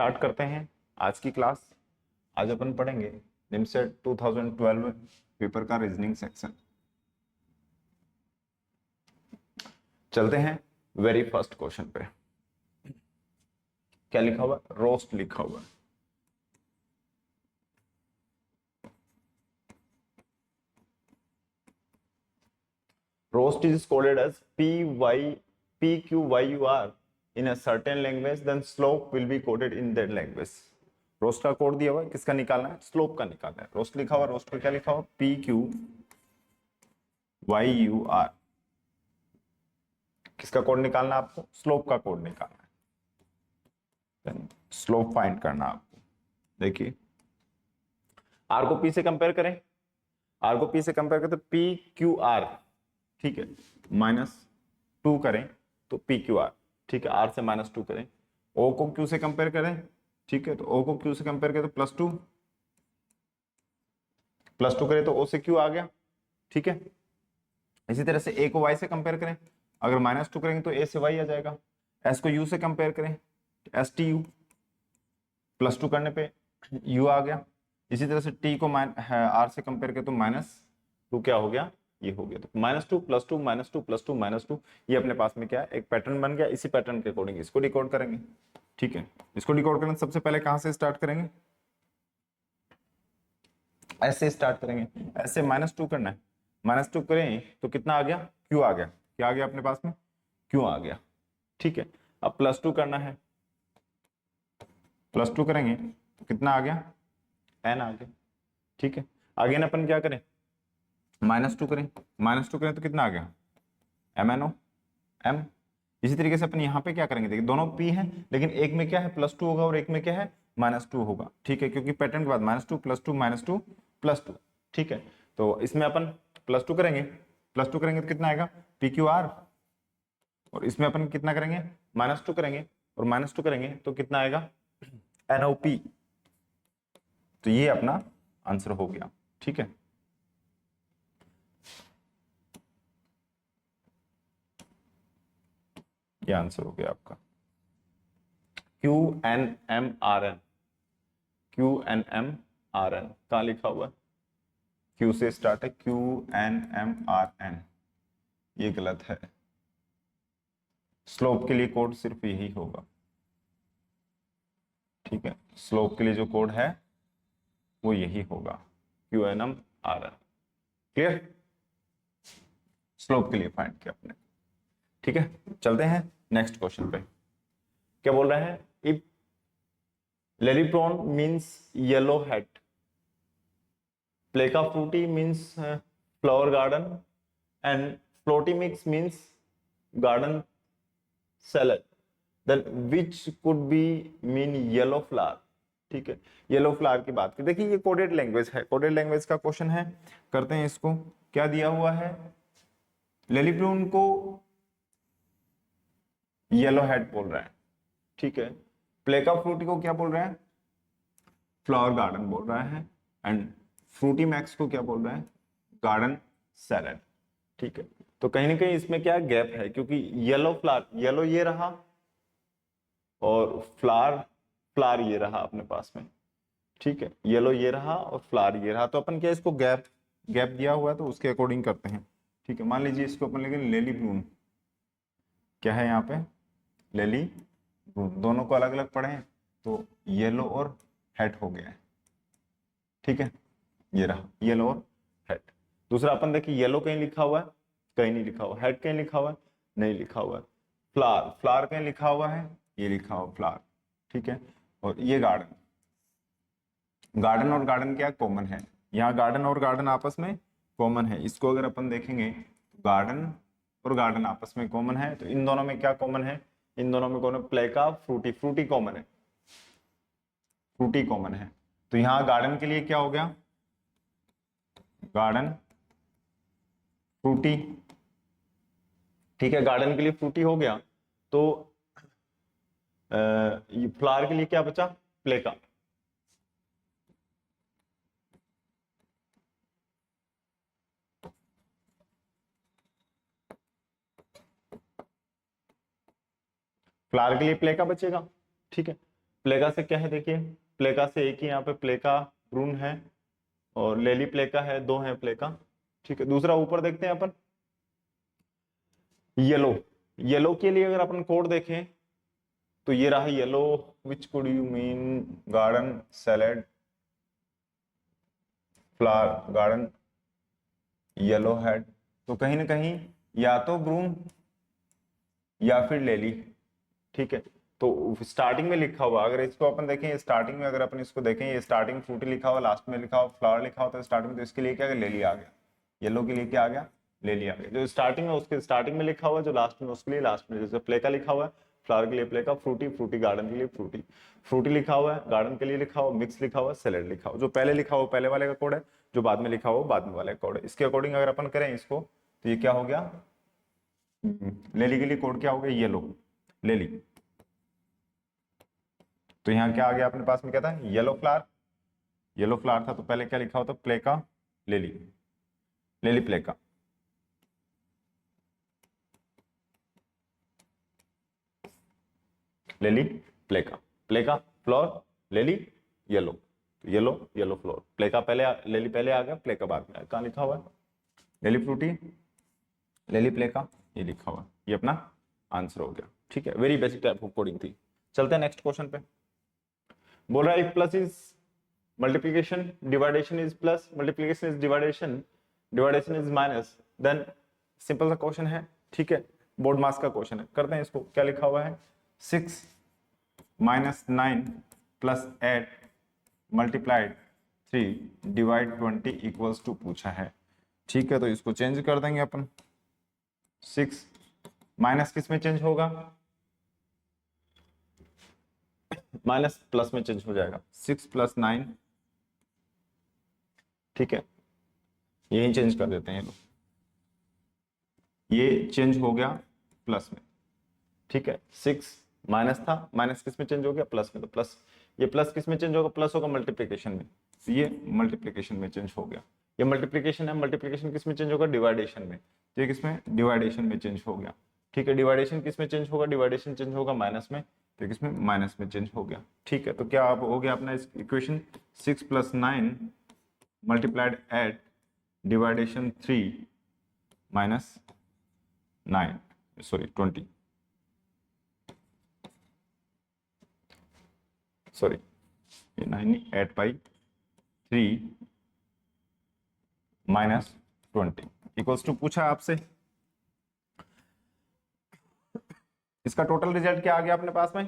Start करते हैं आज की क्लास। आज अपन पढ़ेंगे निमसेट 2012 पेपर का रीजनिंग सेक्शन। चलते हैं वेरी फर्स्ट क्वेश्चन पे। क्या लिखा हुआ है? रोस्ट लिखा हुआ है। Roast is coded as PQYUR in a certain language, then slope will be coded in that language. Roast का कोड दिया हुआ है, किसका निकालना है? स्लोप का निकालना है। रोस्ट लिखा हुआ, रोस्ट पे क्या लिखा हुआ? PQYUR। किसका कोड निकालना है आपको? स्लोप का कोड निकालना है। स्लोप फाइंड करना है आपको। देखिए, आर को पी से कंपेयर करें, आर को पी से कंपेयर करें तो PQR, ठीक है, -2 करें तो PQR, ठीक है, आर से -2 करें। ओ को क्यू से कंपेयर करें, ठीक है, तो ओ को क्यू से कंपेयर करें तो +2 करें तो ओ से क्यू आ गया, ठीक है। इसी तरह से ए को वाई से कंपेयर करें, अगर -2 करेंगे तो ए से वाई आ जाएगा। एस को यू से कंपेयर करें, STU, +2 करने पे यू आ गया। इसी तरह से टी को आर से कंपेयर करें तो -2 क्या हो गया? ये हो गया। तो -2 +2 -2 +2 -2, ये अपने पास में क्या है? एक पैटर्न बन गया। इसी पैटर्न के अकॉर्डिंग इसको डिकोड करेंगे, ठीक है। इसको डिकोड करने सबसे पहले कहां से स्टार्ट करेंगे? ऐसे स्टार्ट करेंगे, ऐसे -2 करना है। -2 करें तो कितना आ गया? क्यू आ गया। क्या आ गया अपने पास में? क्यू आ गया, ठीक है। अब +2 करना है, +2 करेंगे तो कितना आ गया? एन आ गया, ठीक है। आगे ना अपन क्या करें? -2 करें, -2 करें तो कितना आ गया? MNO M। इसी तरीके से अपन यहाँ पे क्या करेंगे? देखिए, दोनों P है, लेकिन एक में क्या है? +2 होगा और एक में क्या है? -2 होगा, ठीक है, क्योंकि पैटर्न के बाद -2 +2 -2 +2, ठीक है। तो इसमें अपन +2 करेंगे, +2 करेंगे तो कितना आएगा? PQR। और इसमें अपन कितना करेंगे? -2 करेंगे और -2 करेंगे तो कितना आएगा? NOP। तो ये अपना आंसर हो गया, ठीक है। ये आंसर हो गया आपका। QNMRN, QNMRN कहाँ लिखा हुआ है? Q से स्टार्ट है, QNMRN, ये गलत है। स्लोप के लिए कोड सिर्फ यही होगा, ठीक है। स्लोप के लिए जो कोड है वो यही होगा, QNMRN। क्लियर? स्लोप के लिए फाइंड किया आपने, ठीक है। चलते हैं नेक्स्ट क्वेश्चन पे। क्या बोल रहे हैं? इफ लेलीप्रॉन मीन्स येलो हैट, प्लेका फ्रूटी मीन्स फ्लावर गार्डन, एंड फ्लोटी मिक्स means garden salad, then which could be mean yellow flower, ठीक है। येलो फ्लावर की बात की। देखिए, ये कोडेड लैंग्वेज है, कोडेड लैंग्वेज का क्वेश्चन है। करते हैं इसको। क्या दिया हुआ है? लेलीब्रून को येलो हेड बोल रहा है, ठीक है। प्लेका फ्रूटी को क्या बोल रहा है? फ्लावर गार्डन बोल रहा है। एंड फ्रूटी मैक्स को क्या बोल रहा है? गार्डन सैलड, ठीक है। तो कहीं ना कहीं इसमें क्या गैप है, क्योंकि येलो फ्लावर, येलो ये रहा और फ्लावर, फ्लावर ये रहा अपने पास में, ठीक है। येलो ये रहा और फ्लावर ये रहा। तो अपन क्या, इसको गैप गैप दिया हुआ है तो उसके अकॉर्डिंग करते हैं, ठीक है। मान लीजिए इसको अपन लेंगे लेली ब्लूम। क्या है यहाँ पे? लेली ब्लूम। दोनों को अलग अलग पढ़े हैं तो येलो और हेड हो गया है, ठीक है। ये रहा येलो और हेड। दूसरा अपन देखिए, येलो कहीं लिखा हुआ है? कहीं नहीं लिखा हुआ। हेड कहीं लिखा हुआ है? नहीं लिखा हुआ है। फ्लावर, फ्लावर कहीं लिखा हुआ है? ये लिखा हुआ फ्लावर, ठीक है। और ये गार्डन, गार्डन और गार्डन क्या कॉमन है? यहाँ गार्डन और गार्डन आपस में कॉमन है। इसको अगर अपन देखेंगे तो गार्डन और गार्डन आपस में कॉमन है। तो इन दोनों में क्या कॉमन है? इन दोनों में कौन? प्लेका फ्रूटी, फ्रूटी कॉमन है, फ्रूटी कॉमन है। तो यहाँ गार्डन के लिए क्या हो गया? गार्डन फ्रूटी, ठीक है। गार्डन के लिए फ्रूटी हो गया। तो फ्लावर के लिए क्या बचा? प्लेका। फ्लावर के लिए प्लेका बचेगा, ठीक है। प्लेगा से क्या है, देखिए प्लेगा से एक ही यहाँ पे प्लेका ब्रून है और लेली प्लेका है, दो है प्लेका। ठीक है, दूसरा ऊपर देखते हैं अपन, येलो। येलो के लिए अगर अपन कोड देखें तो ये रहा yellow, which could you mean, garden salad flower garden yellow head. तो कहीं ना कहीं या तो ब्रूम या फिर लेली। ठीक है, तो स्टार्टिंग में लिखा हुआ, अगर इसको अपन देखें स्टार्टिंग में, अगर अपन इसको देखें, ये स्टार्टिंग फ्रूटी लिखा हुआ, लास्ट में लिखा हुआ फ्लावर लिखा हुआ, तो स्टार्टिंग में, तो इसके लिए क्या लेली आ गया, येलो के लिए क्या आ गया, लेली आ गया। जो स्टार्टिंग में उसके स्टार्टिंग में लिखा हुआ, जो लास्ट में उसके लिए लास्ट में, जैसे प्ले का लिखा हुआ है, फ्लावर के लिए प्ले का, फ्रूटी फ्रूटी गार्डन के लिए फ्रूटी, फ्रूटी लिखा हुआ है, गार्डन के लिए लिखा हुआ, मिक्स लिखा हुआ, सैलेड लिखा हुआ। जो पहले लिखा हुआ पहले वाले का कोड है, जो बाद में लिखा हुआ बाद में वाले का कोड है। इसके अकॉर्डिंग अगर अपन करें इसको, तो ये क्या हो गया, लेली के लिए कोड क्या हो गया, येलो, लेली। तो यहाँ क्या आ गया अपने पास में, क्या था, येलो फ्लावर, येलो फ्लावर था, तो पहले क्या लिखा होता, प्लेका लेली, लेली प्लेका। लेली प्लेका, प्लेका फ्लोर, लेली येलो, तो येलो येलो फ्लोर, प्लेका पहले लेली पहले आ गया, प्लेका बाद में। कहाँ लिखा हुआ है, लेली फ्रूटी लेली प्लेका, ये लिखा हुआ, ये अपना आंसर हो गया। ठीक है, very basic type of coding थी। चलते हैं नेक्स्ट क्वेश्चन पे। बोल रहा है if plus is multiplication, division is plus, multiplication is division, division is minus, then simple सा क्वेश्चन है। ठीक है, बोर्ड मास का क्वेश्चन है, करते हैं इसको। क्या लिखा हुआ है, 6 minus 9 plus 8 multiplied 3 divide 20 equals to पूछा है। ठीक है, तो इसको चेंज कर देंगे अपन। 6 माइनस किस में चेंज होगा, माइनस प्लस में चेंज हो जाएगा, 6 प्लस 9। ठीक है, यही चेंज कर देते हैं, ये चेंज हो गया प्लस में। ठीक है, 6 माइनस था, माइनस किस में चेंज हो गया, प्लस में, तो प्लस, ये प्लस किस में चेंज होगा, प्लस होगा मल्टीप्लीकेशन में, तो ये मल्टीप्लीकेशन में चेंज हो गया। ये मल्टीप्लीकेशन है, मल्टीप्लीकेशन किस में चेंज होगा, डिवाइडेशन में, तो ये किस में, डिवाइडेशन में चेंज हो गया। ठीक है, डिवाइडेशन किस में चेंज होगा, डिवाइडेशन चेंज होगा माइनस में, तो किस में, माइनस में चेंज हो गया। ठीक है, तो क्या आप हो गया अपना equation, 6 plus 9 multiplied eight division 3 minus 9 sorry 20 sorry 9 8 by 3 minus 20 equals to पूछा आपसे। इसका टोटल रिजल्ट क्या आ गया अपने पास में,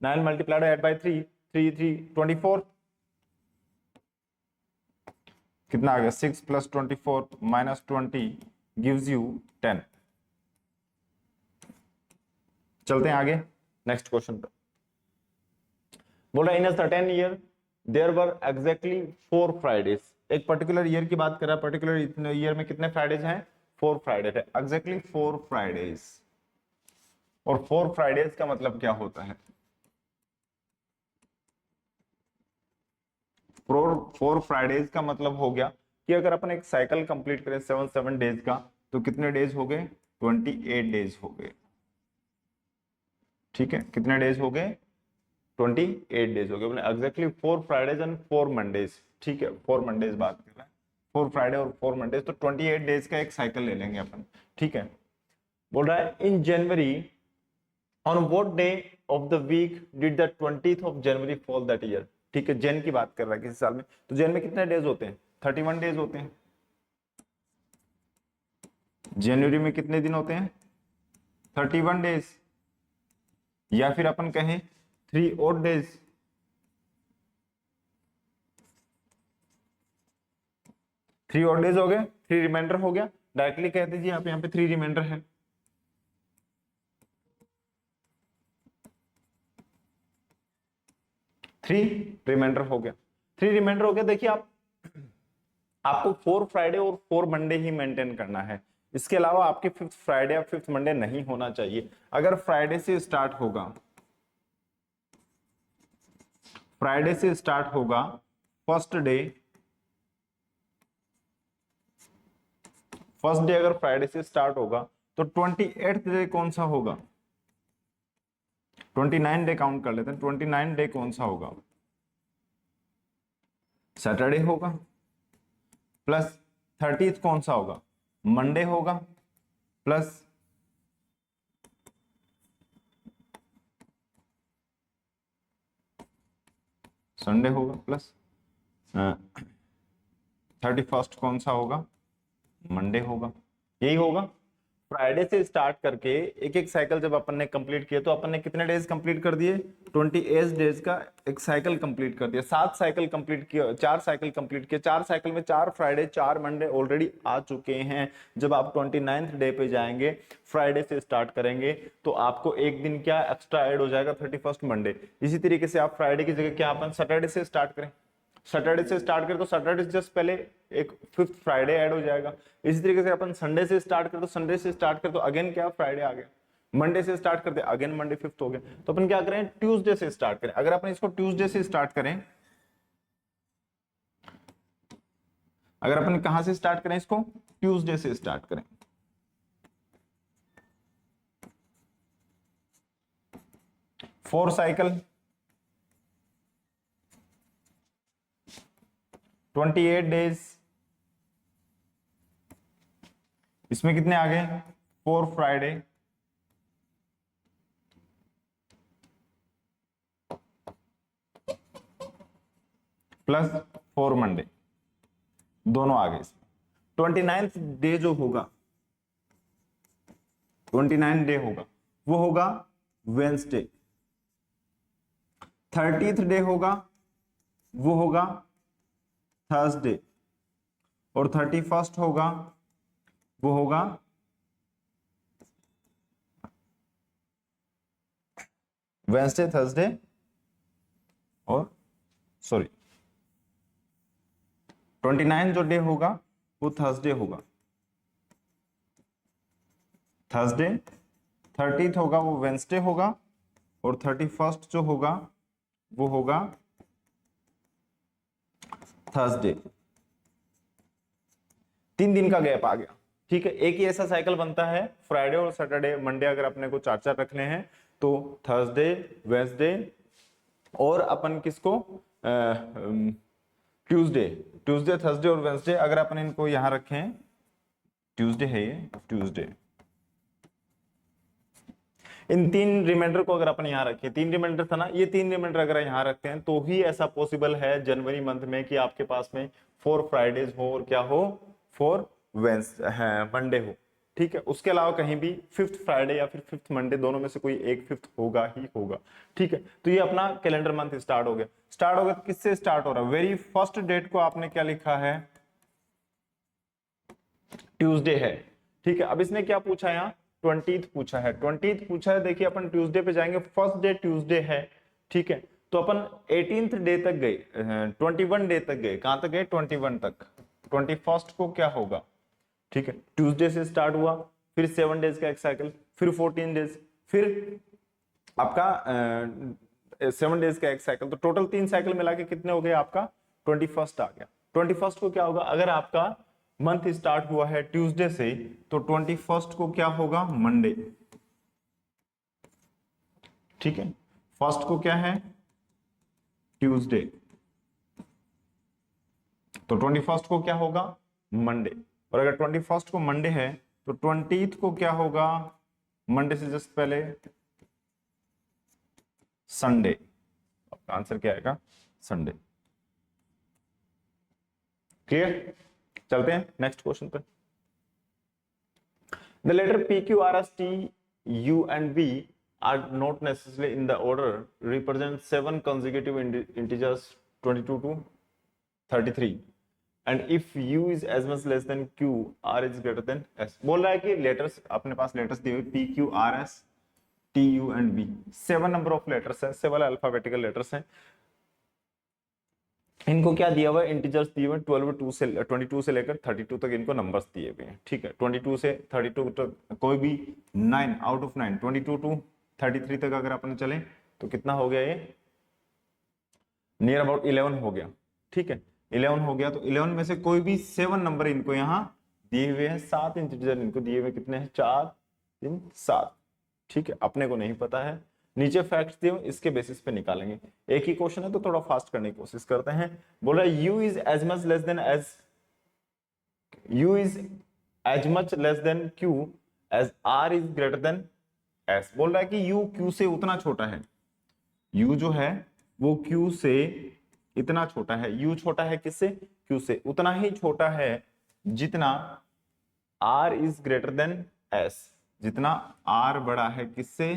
9 मल्टीप्लाइड 8 बाई 3, 3 3 24, कितना आ गया, 6 प्लस 24 माइनस 20 गिव्स यू 10। चलते हैं आगे नेक्स्ट क्वेश्चन पे। बोल रहा है in a certain year there were exactly 4 Fridays. एक पर्टिकुलर ईयर की बात कर रहा है, पर्टिकुलर ईयर में कितने फ्राइडेज हैं, 4 फ्राइडेज है, एग्जैक्टली 4 फ्राइडेज। और 4 फ्राइडेज का मतलब क्या होता है, 4 फ्राइडेज का मतलब हो गया कि अगर अपन एक साइकिल कंप्लीट करें 7 डेज का, तो कितने डेज हो गए, 28 डेज हो गए। ठीक है, कितने डेज हो गए, 28 डेज हो गए। Exactly 4 Fridays and 4 Mondays. ठीक है, 4 मंडेज बात कर रहे हैं, 4 फ्राइडे और 4 मंडेज, तो 28 डेज का एक साइकिल ले लेंगे अपन। ठीक है, बोल रहा है in January on what day of the week did the 20th of January fall that year. ठीक है, जैन की बात कर रहा है किसी साल में, तो जैन में कितने डेज होते हैं, 31 डेज होते हैं। जनवरी में कितने दिन होते हैं, 31 डेज, या फिर अपन कहें 3 odd डेज। 3 odd डेज हो गए, 3 रिमाइंडर हो गया, डायरेक्टली कह दीजिए आप यहाँ पे 3 रिमाइंडर है। थ्री रिमाइंडर हो गया, 3 रिमाइंडर हो गया। देखिए आप, आपको 4 फ्राइडे और 4 मंडे ही मेंटेन करना है, इसके अलावा आपके 5th फ्राइडे या 5th मंडे नहीं होना चाहिए। अगर फ्राइडे से स्टार्ट होगा, फ्राइडे से स्टार्ट होगा फर्स्ट डे, फर्स्ट डे अगर फ्राइडे से स्टार्ट होगा, तो 28th डे कौन सा होगा, 29 डे काउंट कर लेते हैं। 29 डे कौन सा होगा? सैटरडे होगा, प्लस 30th कौन सा होगा? मंडे होगा, प्लस संडे होगा, प्लस 31st कौन सा होगा? मंडे होगा। यही होगा। फ्राइडे से स्टार्ट करके एक एक साइकिल जब अपन ने कंप्लीट किया तो अपन ने कितने डेज कंप्लीट कर दिए? 28 डेज का एक साइकिल कंप्लीट कर दिया। 7 साइकिल कंप्लीट किया, 4 साइकिल कंप्लीट किया। 4 साइकिल में 4 फ्राइडे 4 मंडे ऑलरेडी आ चुके हैं। जब आप 29th डे पे जाएंगे, फ्राइडे से स्टार्ट करेंगे, तो आपको एक दिन क्या एक्स्ट्रा ऐड हो जाएगा? 31st Monday. इसी तरीके से आप फ्राइडे की जगह क्या अपन सैटरडे से स्टार्ट करें, सैटरडे से स्टार्ट करें तो सैटरडे जस्ट पहले एक 5th फ्राइडे ऐड हो जाएगा। इसी तरीके से अपन संडे से स्टार्ट करें तो संडे से स्टार्ट करें तो अगेन क्या फ्राइडे आ गया। मंडे से स्टार्ट करते अगेन मंडे 5th हो गया। तो अपन क्या करें? ट्यूसडे से स्टार्ट करें। अगर अपन इसको ट्यूसडे से स्टार्ट करें, अगर अपन कहां से स्टार्ट करें इसको? ट्यूसडे से स्टार्ट करें। फोर साइकिल 28 डेज, इसमें कितने आ गए? 4 फ्राइडे, प्लस 4 मंडे, दोनों आ गए इसमें। 29th डे जो होगा, 29 डे होगा, वो होगा वेंसडे। 30th डे होगा, वो होगा थर्सडे। और 31st होगा, वो होगा वेंसडे, थर्सडे और सॉरी 29 जो डे होगा वो थर्सडे होगा, थर्सडे। 30th होगा वो वेंसडे होगा, और 31st जो होगा वो होगा थर्सडे। 3 दिन का गैप आ गया। ठीक है, एक ही ऐसा साइकिल बनता है फ्राइडे और सैटरडे मंडे अगर अपने को 4-4 रखने हैं तो थर्सडे, वेंसडे और अपन किसको ट्यूसडे, ट्यूसडे, थर्सडे और वेंसडे अगर अपन इनको यहां रखें, ट्यूसडे है ये, ट्यूसडे, इन 3 रिमाइंडर को अगर अपन यहाँ रखें, 3 रिमाइंडर था ना, ये 3 रिमाइंडर अगर यहाँ रखते हैं तो ही ऐसा पॉसिबल है जनवरी मंथ में कि आपके पास में 4 फ्राइडेज हो और क्या हो, 4 मंडे हो। ठीक है, उसके अलावा कहीं भी 5th फ्राइडे या फिर 5th मंडे दोनों में से कोई एक 5th होगा ही होगा। ठीक है, तो ये अपना कैलेंडर मंथ स्टार्ट हो गया। स्टार्ट हो गया, किससे स्टार्ट हो रहा है? वेरी फर्स्ट डेट को आपने क्या लिखा है? ट्यूसडे है। ठीक है, अब इसने क्या पूछा है यहाँ? 20th पूछा है, 20th पूछा है। देखिए अपन ट्यूसडे पे जाएंगे, फर्स्ट डे ट्यूसडे है। ठीक है, तो अपन 18th डे तक गए, 21 डे तक गए। कहां तक गए? 21 तक। 21st को क्या होगा? ठीक है, ट्यूसडे से स्टार्ट हुआ, फिर 7 डेज का एक साइकिल, फिर 14 डेज, फिर आपका 7 डेज का एक साइकिल। तो टोटल 3 साइकिल मिला के कितने हो गए आपका? 21st आ गया। 21st को क्या होगा? अगर आपका मंथ स्टार्ट हुआ है ट्यूसडे से तो 21st को क्या होगा? मंडे। ठीक है, फर्स्ट को क्या है? ट्यूसडे। तो 21st को क्या होगा? मंडे। और अगर 21st को मंडे है तो 20th को क्या होगा? मंडे से जस्ट पहले संडे। आपका आंसर क्या आएगा? संडे। क्लियर? चलते हैं नेक्स्ट क्वेश्चन पे। The letter P, Q, R, S, T, U and V are not necessarily in the order represent 7 consecutive integers 22 to 33 and if U is as much less than Q, R is greater than S। बोल रहा है कि letters अपने पास letters दिए हुए P, Q, R, S, T, U and V 7 number of letters हैं, 7 alphabetical letters हैं। इनको क्या दिया हुआ है? इंटीजर्स दिए हुए 22 से लेकर 32 तक इनको नंबर्स दिए हुए हैं। ठीक है, 22 से 32 तक कोई भी 9 आउट ऑफ 9, 22 टू 33 तक अगर अपन चले तो कितना हो गया? ये नियर अबाउट 11 हो गया। ठीक है, 11 हो गया। तो 11 में से कोई भी 7 नंबर इनको यहाँ दिए हुए हैं, 7 इंटीजर इनको दिए हुए कितने हैं? 4, 3, 7। ठीक है, अपने को नहीं पता है नीचे फैक्ट्स दिए इसके बेसिस पे निकालेंगे। एक ही क्वेश्चन है तो थोड़ा फास्ट करने की कोशिश करते हैं। बोल रहा है u is as much less than as u is as much less than q as r is greater than s। बोल रहा है कि u q से उतना छोटा है, u जो है वो q से इतना छोटा है। u छोटा है किससे? q से। उतना ही छोटा है जितना r is greater than s, जितना r बड़ा है किससे?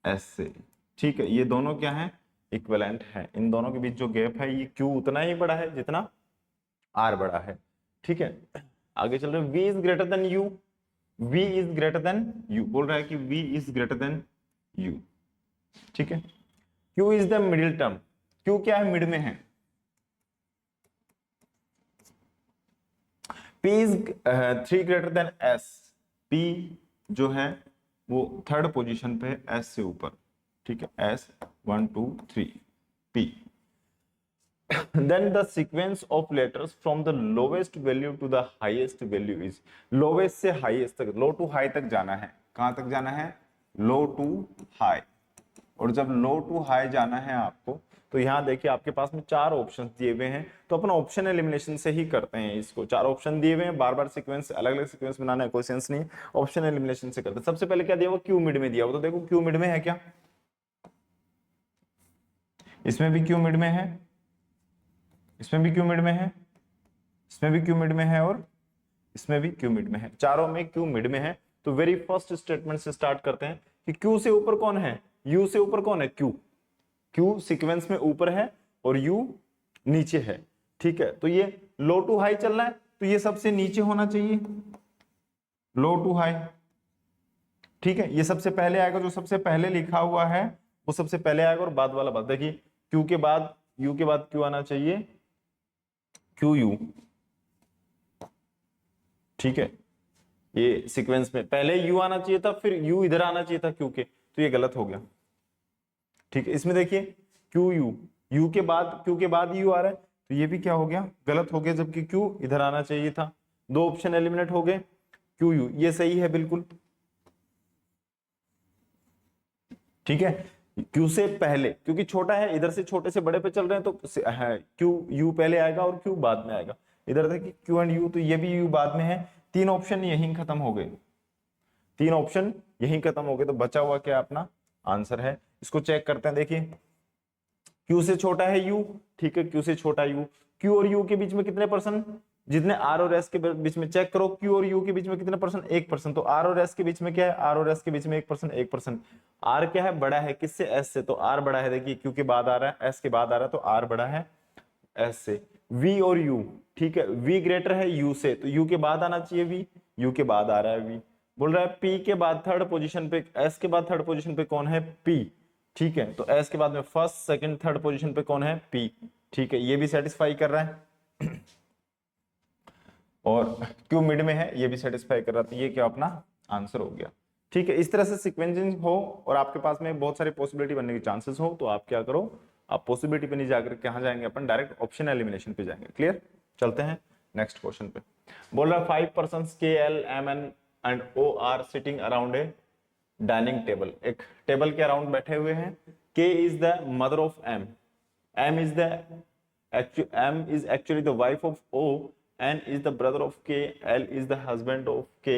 s से। ठीक है, ये दोनों क्या है? इक्विवेलेंट है। इन दोनों के बीच जो गैप है ये q उतना ही बड़ा है जितना r बड़ा है। ठीक है, आगे चल रहे हैं। v is greater then u, v is greater then u। बोल रहा है कि v is greater then u। ठीक है, q is the middle term. q क्या है? मिड में है। p is 3 greater than s। p जो है वो थर्ड पोजीशन पे है s से ऊपर। ठीक है, s 1 2 3 p। then the sequence of letters from the lowest value to the highest value is। lowest से highest तक, low to high तक जाना है। कहां तक जाना है? low to high। और जब low to high जाना है आपको, तो यहाँ देखिए आपके पास में 4 ऑप्शन दिए हुए हैं, तो अपन ऑप्शन एलिमिनेशन से ही करते हैं इसको। 4 ऑप्शन दिए हुए हैं, बार बार सीक्वेंस अलग अलग सीक्वेंस बनाना है कोई सेंस नहीं, ऑप्शन एलिमिनेशन से करते हैं। सबसे पहले क्या दिया हुआ? क्यू मिड में दिया हुआ, तो देखो क्यू मिड में है क्या? इसमें भी क्यू मिड में है, इसमें भी क्यू मिड में है, इसमें भी क्यू मिड में है, और इसमें भी क्यू मिड में है। चारों में क्यू मिड में है। तो वेरी फर्स्ट स्टेटमेंट से स्टार्ट करते हैं कि क्यू से ऊपर कौन है? यू से ऊपर कौन है? क्यू। क्यू सीक्वेंस में ऊपर है और यू नीचे है। ठीक है, तो ये लो टू हाई चलना है, तो ये सबसे नीचे होना चाहिए, लो टू हाई। ठीक है, ये सबसे पहले आएगा, जो सबसे पहले लिखा हुआ है वो सबसे पहले आएगा, और बाद वाला बाद। देखिए क्यू के बाद, यू के बाद क्यू आना चाहिए, क्यू यू। ठीक है, ये सीक्वेंस में पहले यू आना चाहिए था, फिर यू इधर आना चाहिए था क्यू के, तो ये गलत हो गया। ठीक है, इसमें देखिए क्यू यू, यू के बाद, क्यू के बाद यू आ रहा है, तो ये भी क्या हो गया? गलत हो गया, जबकि क्यू इधर आना चाहिए था। 2 ऑप्शन एलिमिनेट हो गए। क्यू यू ये सही है बिल्कुल। ठीक है, क्यू से पहले, क्योंकि छोटा है, इधर से छोटे से बड़े पे चल रहे हैं, तो है क्यू यू पहले आएगा और क्यू बाद में आएगा। इधर देखिए क्यू एंड यू, तो ये भी यू बाद में है। 3 ऑप्शन यहीं खत्म हो गए, 3 ऑप्शन यहीं खत्म हो गए, तो बचा हुआ क्या अपना आंसर है? इसको चेक करते हैं। देखिए क्यू से छोटा है यू, ठीक है, क्यू से छोटा यू। क्यू और यू के बीच में कितने परसेंट? जितने आर और एस के बीच में, चेक करो क्यू और यू के बीच में कितने परसेंट? 1%। तो आर और एस के बीच में क्या है? आर और एस के बीच में 1%, 1%। आर क्या है? बड़ा है किससे? एस से, तो आर बड़ा है। देखिए क्यू के बाद आ रहा है, एस के बाद आ रहा है, तो आर बड़ा है एस से। वी और यू, ठीक है, वी ग्रेटर है यू से, तो यू के बाद आना चाहिए वी, यू के बाद आ रहा है वी। बोल रहा है पी के बाद थर्ड पोजीशन पे, एस के बाद थर्ड पोजीशन पे कौन है? पी। ठीक है, तो एस के बाद में फर्स्ट सेकंड थर्ड पोजीशन पे कौन है? पी। ठीक है, ये भी सेटिस्फाई कर रहा है। और क्यू मिड में है, ये भी सेटिस्फाई कर रहा था। ये क्या अपना आंसर हो गया। ठीक है, इस तरह से सीक्वेंसिंग हो और आपके पास में बहुत सारी पॉसिबिलिटी बनने के चांसेस हो, तो आप क्या करो, आप पॉसिबिलिटी पे नहीं जाकर कहां जाएंगे? अपन डायरेक्ट ऑप्शन एलिमिनेशन पे जाएंगे। क्लियर? चलते हैं नेक्स्ट क्वेश्चन पे। बोल रहा 5 पर्सन्स के एल एम एन एंड ओ O sitting around a dining table. एक टेबल के अराउंड बैठे हुए हैं। K is the mother of M, M is the M is actually the wife of O, N is the brother of K, L is the husband of K.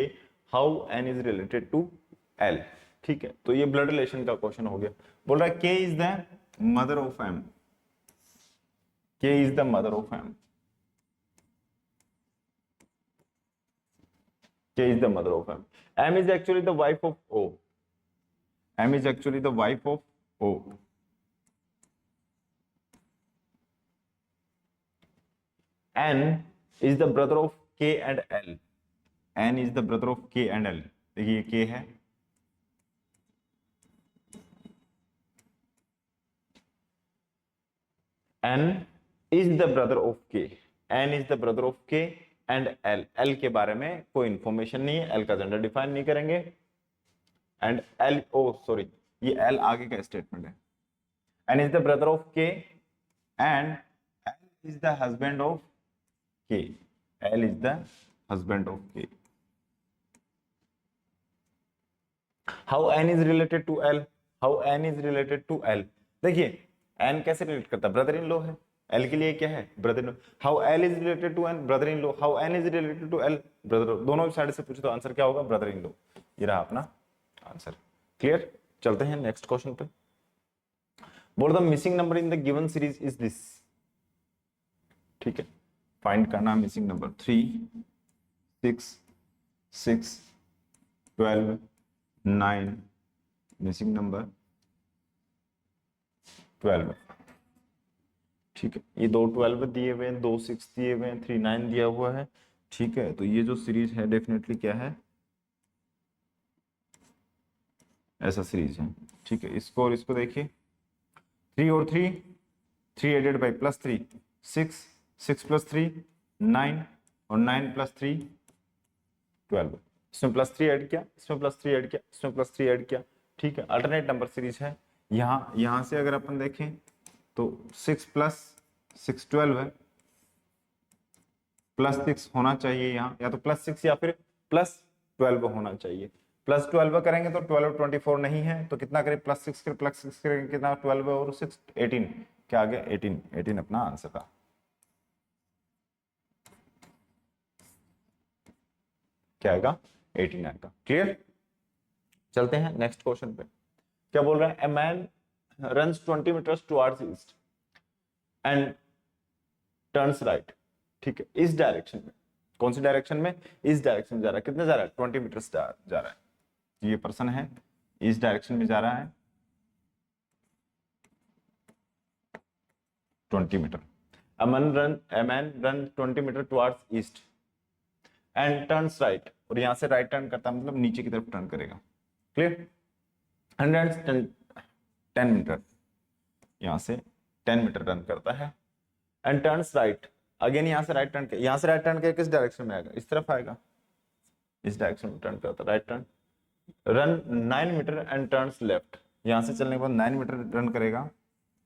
How N is related to L? ठीक है, तो ये blood relation का question हो गया। बोल रहा है K is the mother of M, K is the mother of M, K is the mother of M. M is actually the wife of O, M is actually the wife of O. N is the brother of K and L, N is the brother of K and L। देखिए K है, N is the brother of K, N is the brother of K and L। L के बारे में कोई information नहीं है, L का gender define नहीं करेंगे। एंड L, ओ सॉरी, ये L आगे का स्टेटमेंट है। N is the brother of K and L is the husband of K, L is the husband of K. How N is related to L? How N is related to L. देखिए N कैसे relate करता है, brother in law है, L के लिए क्या है, brother in law. How L is related to N, brother in law. How N is related to L, brother. दोनों साइड से पूछे तो आंसर क्या होगा, ब्रदर इन लॉ। ये रहा अपना आंसर। क्लियर, चलते हैं नेक्स्ट क्वेश्चन पे। बोल the missing number in the given series is this. ठीक है, फाइंड करना मिसिंग नंबर 3, 6, 6, 12, 9, मिसिंग नंबर 12। ठीक है, ये दो 12 दिए हुए हैं, 2 6 दिए हुए हैं, 3 9 दिया हुआ है। ठीक है, तो ये जो सीरीज है डेफिनेटली क्या है, ऐसा सीरीज है। ठीक है, इसको और इसको देखिए, 3 और 3, 3 एडेड बाई +3, 6, 6 + 3 9, और 9 + 3 12। इसमें +3 ऐड किया, इसमें +3 ऐड किया, इसमें +3 ऐड किया। ठीक है, अल्टरनेट नंबर सीरीज है। यहां से अगर अपन देखें तो 6 + 6 12 है, +6 होना चाहिए यहाँ, या तो +6 या फिर +12 होना चाहिए। +12 करेंगे तो 12 24 नहीं है, तो कितना करें, +6 करें, +6 करेंगे कितना, 12 और 6 18, क्या आ गया 18, 18 अपना आंसर था। क्या आएगा, 18 आएगा। क्लियर, चलते हैं नेक्स्ट क्वेश्चन पे। क्या बोल रहा है, a man runs 20 meters towards east and turns right. ठीक है, इस डायरेक्शन में, कौन सी डायरेक्शन में, इस डायरेक्शन में जा रहा है। कितने जा रहा है, 20 मीटर्स जा रहा है। ये पर्सन है, इस डायरेक्शन में जा रहा है 20 meter. A man run 20 meter towards east and turns right, और यहां से राइट टर्न करता है, मतलब नीचे की तरफ टर्न करेगा। क्लियर, 10 मीटर, यहां से 10 मीटर रन करता है एंड टर्न्स राइट। अगेन यहां से राइट टर्न, यहां से राइट टर्न करके किस डायरेक्शन में आएगा, इस तरफ आएगा, इस डायरेक्शन में टर्न करता है, right turn. Run 9 meter and turns left, यहां से चलने के बाद 9 मीटर रन करेगा,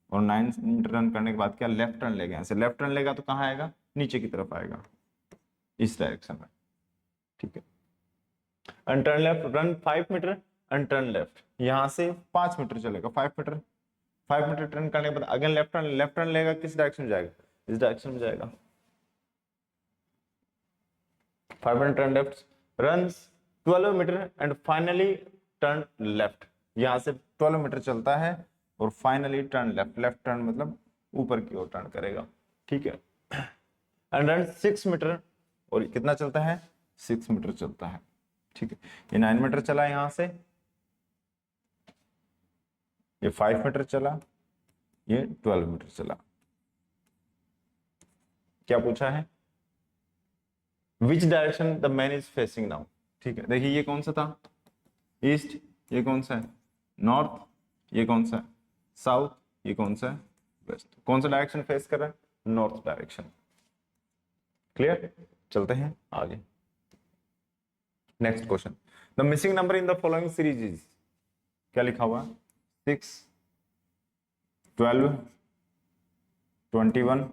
और 9 मीटर रन करने के बाद क्या, लेफ्ट टर्न लेगा। यहां से लेफ्ट टर्न लेगा तो कहां आएगा, नीचे की तरफ आएगा, इस डायरेक्शन में। ठीक है, and turn left, run 5 meter and turn left, यहां से 5 मीटर चलेगा, 5 मीटर, 5 मीटर टर्न करने के बाद अगेन लेफ्ट टर्न लेगा, किस डायरेक्शन में जाएगा, इस डायरेक्शन में जाएगा। 5 meter turn left, runs 12 meter and finally turn left, यहां से 12 मीटर चलता है और finally turn left, left turn मतलब ऊपर की ओर टर्न करेगा। ठीक है, एंड रन 6 मीटर, और कितना चलता है, 6 मीटर चलता है। ठीक है, ये 9 मीटर चला यहां से, ये 5 मीटर चला, ये 12 मीटर चला। क्या पूछा है, which direction the man is facing now. ठीक है, देखिए ये कौन सा था, ईस्ट, ये कौन सा है, नॉर्थ, ये कौन सा है, साउथ, ये कौन सा है, वेस्ट। कौन सा डायरेक्शन फेस कर रहा है, नॉर्थ डायरेक्शन। क्लियर, चलते हैं आगे। Next question, the missing number in the following series is, क्या लिखा हुआ, 6, 12, 21,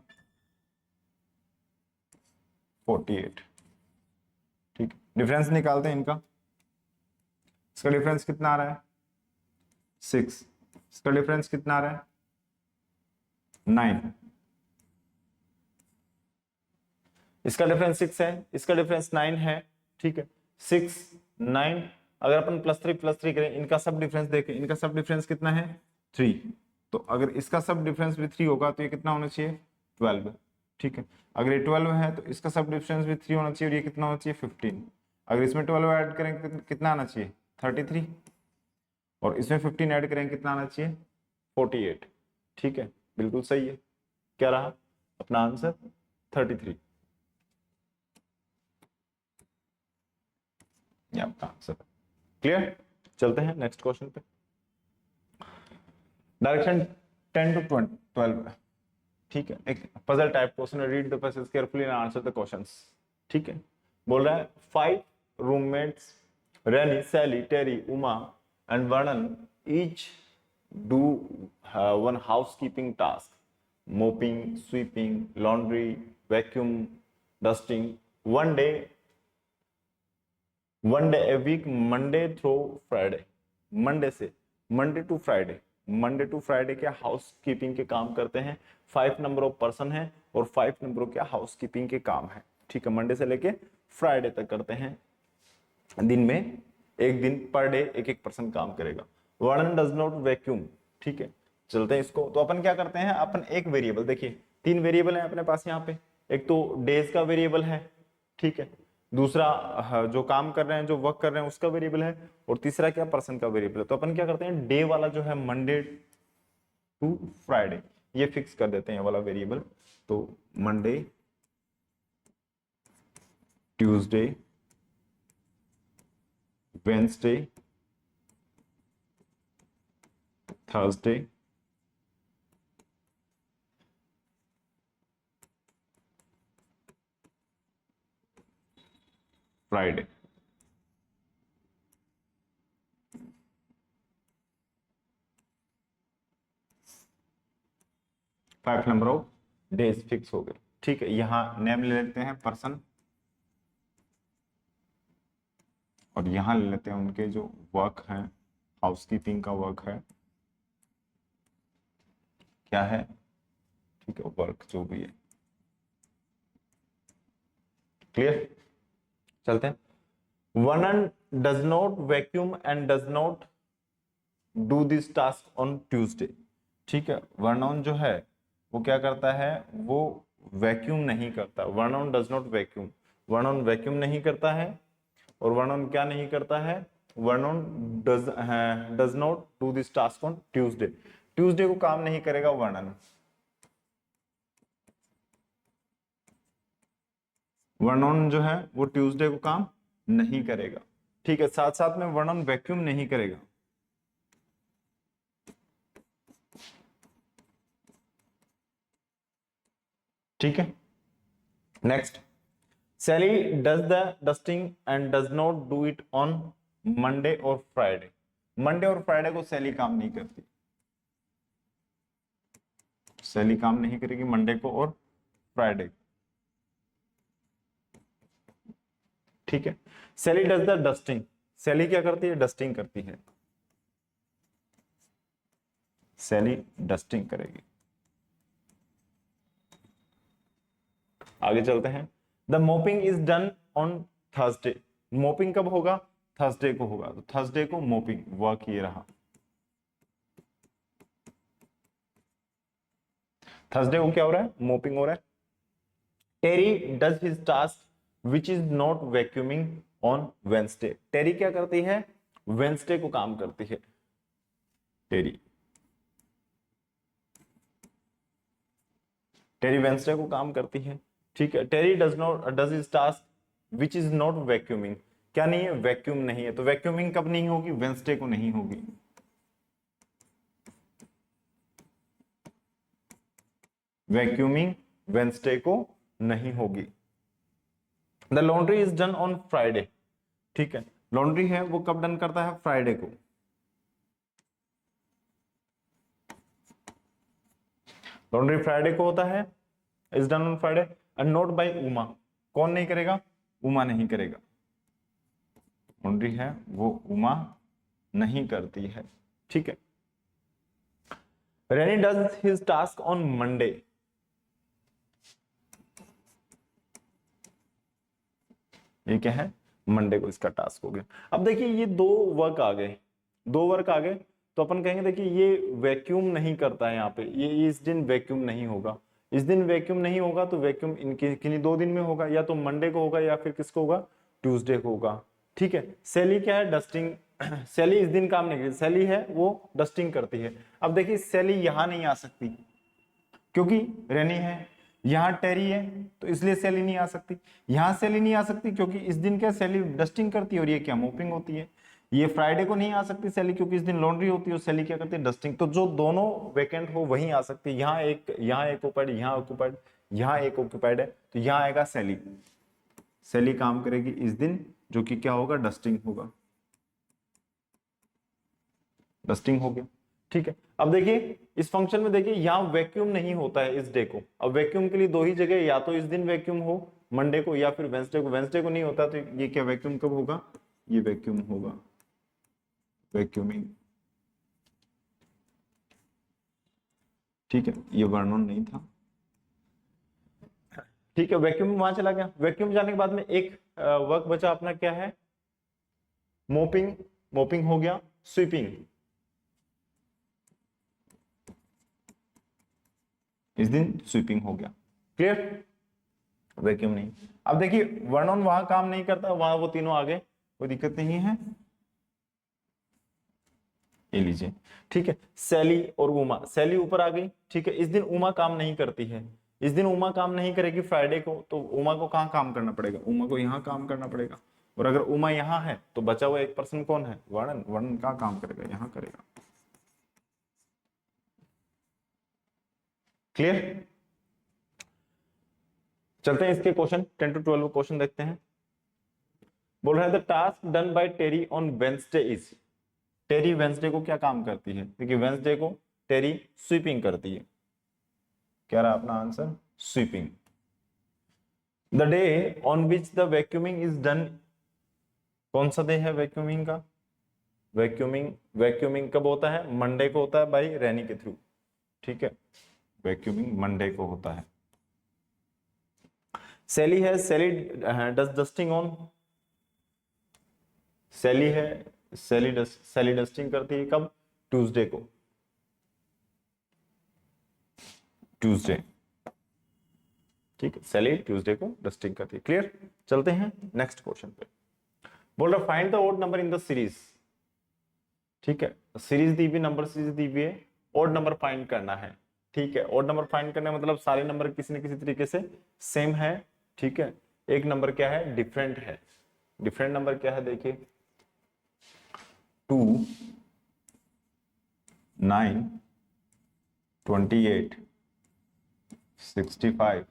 48। ठीक है, डिफरेंस निकालते हैं इनका। इसका डिफरेंस कितना आ रहा है, 6, इसका डिफरेंस कितना आ रहा है, 9, इसका डिफरेंस 6 है, इसका डिफरेंस 9 है। ठीक है, 6 9, अगर अपन +3 करें, इनका सब डिफरेंस देखें, इनका सब डिफरेंस कितना है, 3। तो अगर इसका सब डिफरेंस भी 3 होगा तो ये कितना होना चाहिए, 12। ठीक है, अगर ये 12 है तो इसका सब डिफरेंस भी 3 होना चाहिए, और ये कितना होना चाहिए, 15। अगर इसमें 12 ऐड करेंगे कितना आना चाहिए, 33, और इसमें 15 ऐड करेंगे कितना आना चाहिए, 48। ठीक है, बिल्कुल सही है। क्या रहा अपना आंसर, 33, ये आपका आंसर। क्लियर, चलते हैं नेक्स्ट क्वेश्चन पे। Direction 10 to 12। ठीक है, एक पजल टाइप क्वेश्चन है, read the passage carefully and answer the questions. ठीक है, बोल रहा है 5 roommates Renee, Sally, Terry, Uma and Vernon each do one housekeeping task, mopping, sweeping, laundry, vacuum, dusting, one day a week, Monday through Friday। Monday से Monday to Friday, Monday to Friday क्या housekeeping के काम करते हैं, 5 number of person है और 5 number क्या housekeeping के काम है, ठीक है। मंडे से लेके फ्राइडे तक करते हैं, दिन में एक दिन पर डे एक एक पर्सन काम करेगा। वर्णन डज नॉट वैक्यूम, ठीक है। चलते हैं इसको, तो अपन क्या करते हैं, अपन एक वेरिएबल, देखिए 3 वेरिएबल है अपने पास यहाँ पे, एक तो डेज का वेरिएबल है, ठीक है, दूसरा जो काम कर रहे हैं, जो वर्क कर रहे हैं उसका वेरिएबल है, और तीसरा क्या, पर्सन का वेरिएबल है। तो अपन क्या करते हैं, डे वाला जो है मंडे टू फ्राइडे ये फिक्स कर देते हैं वाला वेरिएबल। तो Monday, Tuesday, Wednesday, Thursday, Friday. Five number of days fix हो गए, ठीक है। यहां नेम ले लेते हैं पर्सन, और यहां ले लेते हैं उनके जो वर्क है, हाउसकीपिंग का वर्क है, क्या है, ठीक है, वर्क जो भी है, क्लियर। चलते हैं, वर्णन does not vacuum and does not do this task on Tuesday, ठीक है। वर्णन जो है वो क्या करता है, वो वैक्यूम नहीं करता, वर्णन डज नॉट वैक्यूम, वर्णन वैक्यूम नहीं करता है, और वर्णन क्या नहीं करता है, वर्णन does not do this task on Tuesday, Tuesday को काम नहीं करेगा वर्णन, वर्णन जो है वो ट्यूसडे को काम नहीं करेगा, ठीक है। साथ साथ में वर्णन वैक्यूम नहीं करेगा, ठीक है। Next, Sally does the dusting and does not do it on Monday और फ्राइडे, मंडे और फ्राइडे को सैली काम नहीं करती, सैली काम नहीं करेगी मंडे को और फ्राइडे को, ठीक है। सैली डज द डस्टिंग, सैली क्या करती है, डस्टिंग करती है, सैली डस्टिंग करेगी। आगे चलते हैं, the mopping is done on Thursday, mopping कब होगा, थर्सडे को होगा, तो थर्सडे को मोपिंग वर्क ये रहा, थर्सडे को क्या हो रहा है, मोपिंग हो रहा है। Terry does his task which is not vacuuming on Wednesday, Terry क्या करती है, वेंसडे को काम करती है, टेरी, टेरी वेंसडे को काम करती है, ठीक है। Terry does his task which is not vacuuming, क्या नहीं है, वैक्यूम नहीं है, तो वैक्यूमिंग कब नहीं होगी, वेंसडे को नहीं होगी, वैक्यूमिंग वेंसडे को नहीं होगी। The laundry is done on Friday, ठीक है, लॉन्ड्री है वो कब डन करता है, फ्राइडे को, लॉन्ड्री फ्राइडे को होता है, is done on Friday, and not by Uma, कौन नहीं करेगा, उमा नहीं करेगा, लॉन्ड्री है वो उमा नहीं करती है, ठीक है। Renee does his task on Monday, ये क्या है, मंडे को इसका टास्क हो गया। अब देखिए ये दो वर्क आ गए, दो वर्क आ गए, तो अपन कहेंगे देखिए ये वैक्यूम नहीं करता है यहाँ पे, ये इस दिन वैक्यूम नहीं होगा, इस दिन वैक्यूम नहीं होगा, तो वैक्यूम इनके किन्हीं दो दिन में होगा, या तो मंडे को होगा या फिर किसको होगा, ट्यूसडे को होगा, ठीक है। सैली क्या है, डस्टिंग, सैली इस दिन काम नहीं करती, सैली है वो डस्टिंग करती है। अब देखिए सैली यहां नहीं आ सकती क्योंकि रेनी है, यहाँ टेरी है तो इसलिए सैली नहीं आ सकती, यहाँ सैली नहीं आ सकती क्योंकि इस दिन क्या सैली डस्टिंग करती है और ये क्या मोपिंग होती है। ये फ्राइडे को नहीं आ सकती सैली क्योंकि इस दिन लॉन्ड्री होती है और सैली क्या करती है, डस्टिंग। तो जो दोनों वेकेंट हो वहीं आ सकती है, यहाँ एक ऑक्युपाइड, यहाँ ऑक्युपाइड, यहाँ एक ऑक्युपाइड है, तो यहाँ आएगा सैली, सैली काम करेगी इस दिन, जो कि क्या होगा, डस्टिंग होगा, डस्टिंग हो गया, ठीक है। अब देखिए इस फंक्शन में देखिए यहाँ वैक्यूम नहीं होता है इस डे को, अब वैक्यूम के लिए दो ही जगह, या तो इस दिन वैक्यूम हो मंडे को या फिर वेंसडे को, वेंसडे को नहीं होता तो ये क्या वैक्यूम कब होगा, ये वैक्यूम होगा, वैक्यूमिंग, ठीक है, ये वर्णन नहीं था। ठीक है, वैक्यूम वहां चला गया। वैक्यूम जाने के बाद में एक वर्क बचा अपना, क्या है, मोपिंग। मोपिंग हो गया, स्वीपिंग। इस दिन स्वीपिंग हो गया। क्लियर? वैक्यूम नहीं। अब देखिए वर्णन वहां काम नहीं करता, वहां वो तीनों आगे, कोई दिक्कत नहीं है। ये लीजिए, ठीक है, सैली और उमा। सैली ऊपर आ गई, ठीक है। इस दिन उमा काम नहीं करती है, इस दिन उमा काम नहीं करेगी फ्राइडे को, तो उमा को कहाँ काम करना पड़ेगा, उमा को यहाँ काम करना पड़ेगा। और अगर उमा यहाँ है तो बचा हुआ एक पर्सन कौन है, वर्णन। वर्णन कहाँ काम करेगा, यहाँ करेगा। क्लियर? चलते हैं इसके क्वेश्चन 10 to 12 क्वेश्चन देखते हैं। बोल रहा है the task done by Terry on Wednesday is. Terry Wednesday को क्या काम करती है, क्योंकि वेंसडे को टेरी स्वीपिंग करती है। क्या रहा अपना answer, sweeping. The day on which the vacuuming is done. कौन सा डे है वैक्यूमिंग का? वैक्यूमिंग कब होता है? मंडे को होता है बाई रैनी के थ्रू। ठीक है, वैक्यूमिंग मंडे को होता है। सैली है, सैली डस डस्टिंग ऑन। सैली है, सैली डस्टिंग करती है कब? ट्यूसडे को। ट्यूसडे, ठीक है, सैली ट्यूसडे को डस्टिंग करती है। क्लियर? चलते हैं नेक्स्ट क्वेश्चन पे। बोल रहा find the odd number in the series. ठीक है, सीरीज दी हुई, नंबर सीरीज दी हुई है, ओड नंबर फाइंड करना है। ठीक है, ओड नंबर फाइंड करना मतलब सारे नंबर किसी न किसी तरीके से सेम है। ठीक है, एक नंबर क्या है, डिफरेंट है। डिफरेंट नंबर क्या है, देखिए 2, 9, 28, 65,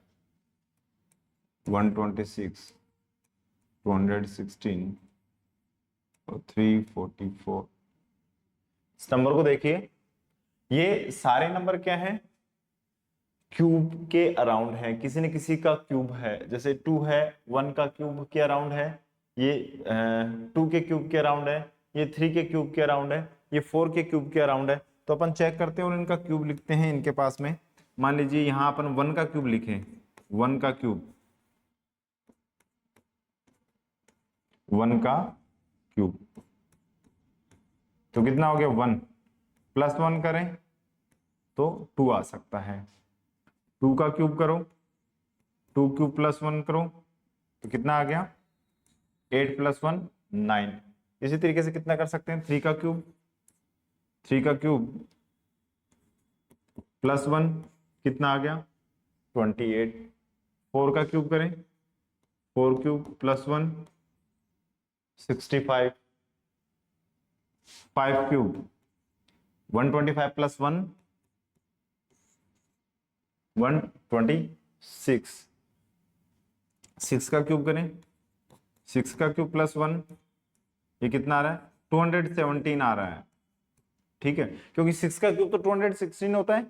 126, 216 और 344। इस नंबर को देखिए, ये सारे नंबर क्या है, क्यूब के अराउंड है, किसी न किसी का क्यूब है। जैसे 2 है, 1 का क्यूब के अराउंड है, ये 2 के क्यूब के अराउंड है, ये 3 के क्यूब के अराउंड है, ये 4 के क्यूब के अराउंड है। तो अपन चेक करते हैं और इनका क्यूब लिखते हैं इनके पास में। मान लीजिए यहां अपन 1 का क्यूब लिखे, 1 का क्यूब, 1 का क्यूब, तो कितना हो गया 1, प्लस 1 करें तो 2 आ सकता है। 2 का क्यूब करो, 2 क्यूब प्लस 1 करो तो कितना आ गया, 8 प्लस 1 9। इसी तरीके से कितना कर सकते हैं, 3 का क्यूब, 3 का क्यूब प्लस 1 कितना आ गया 28। 4 का क्यूब करें, 4 क्यूब प्लस 1 65। 5 cube 125 plus 1 126। 6 का क्यूब करें, 6 का क्यूब प्लस 1, ये कितना आ रहा है 217 आ रहा है। ठीक है, क्योंकि 6 का क्यूब तो 216 होता है,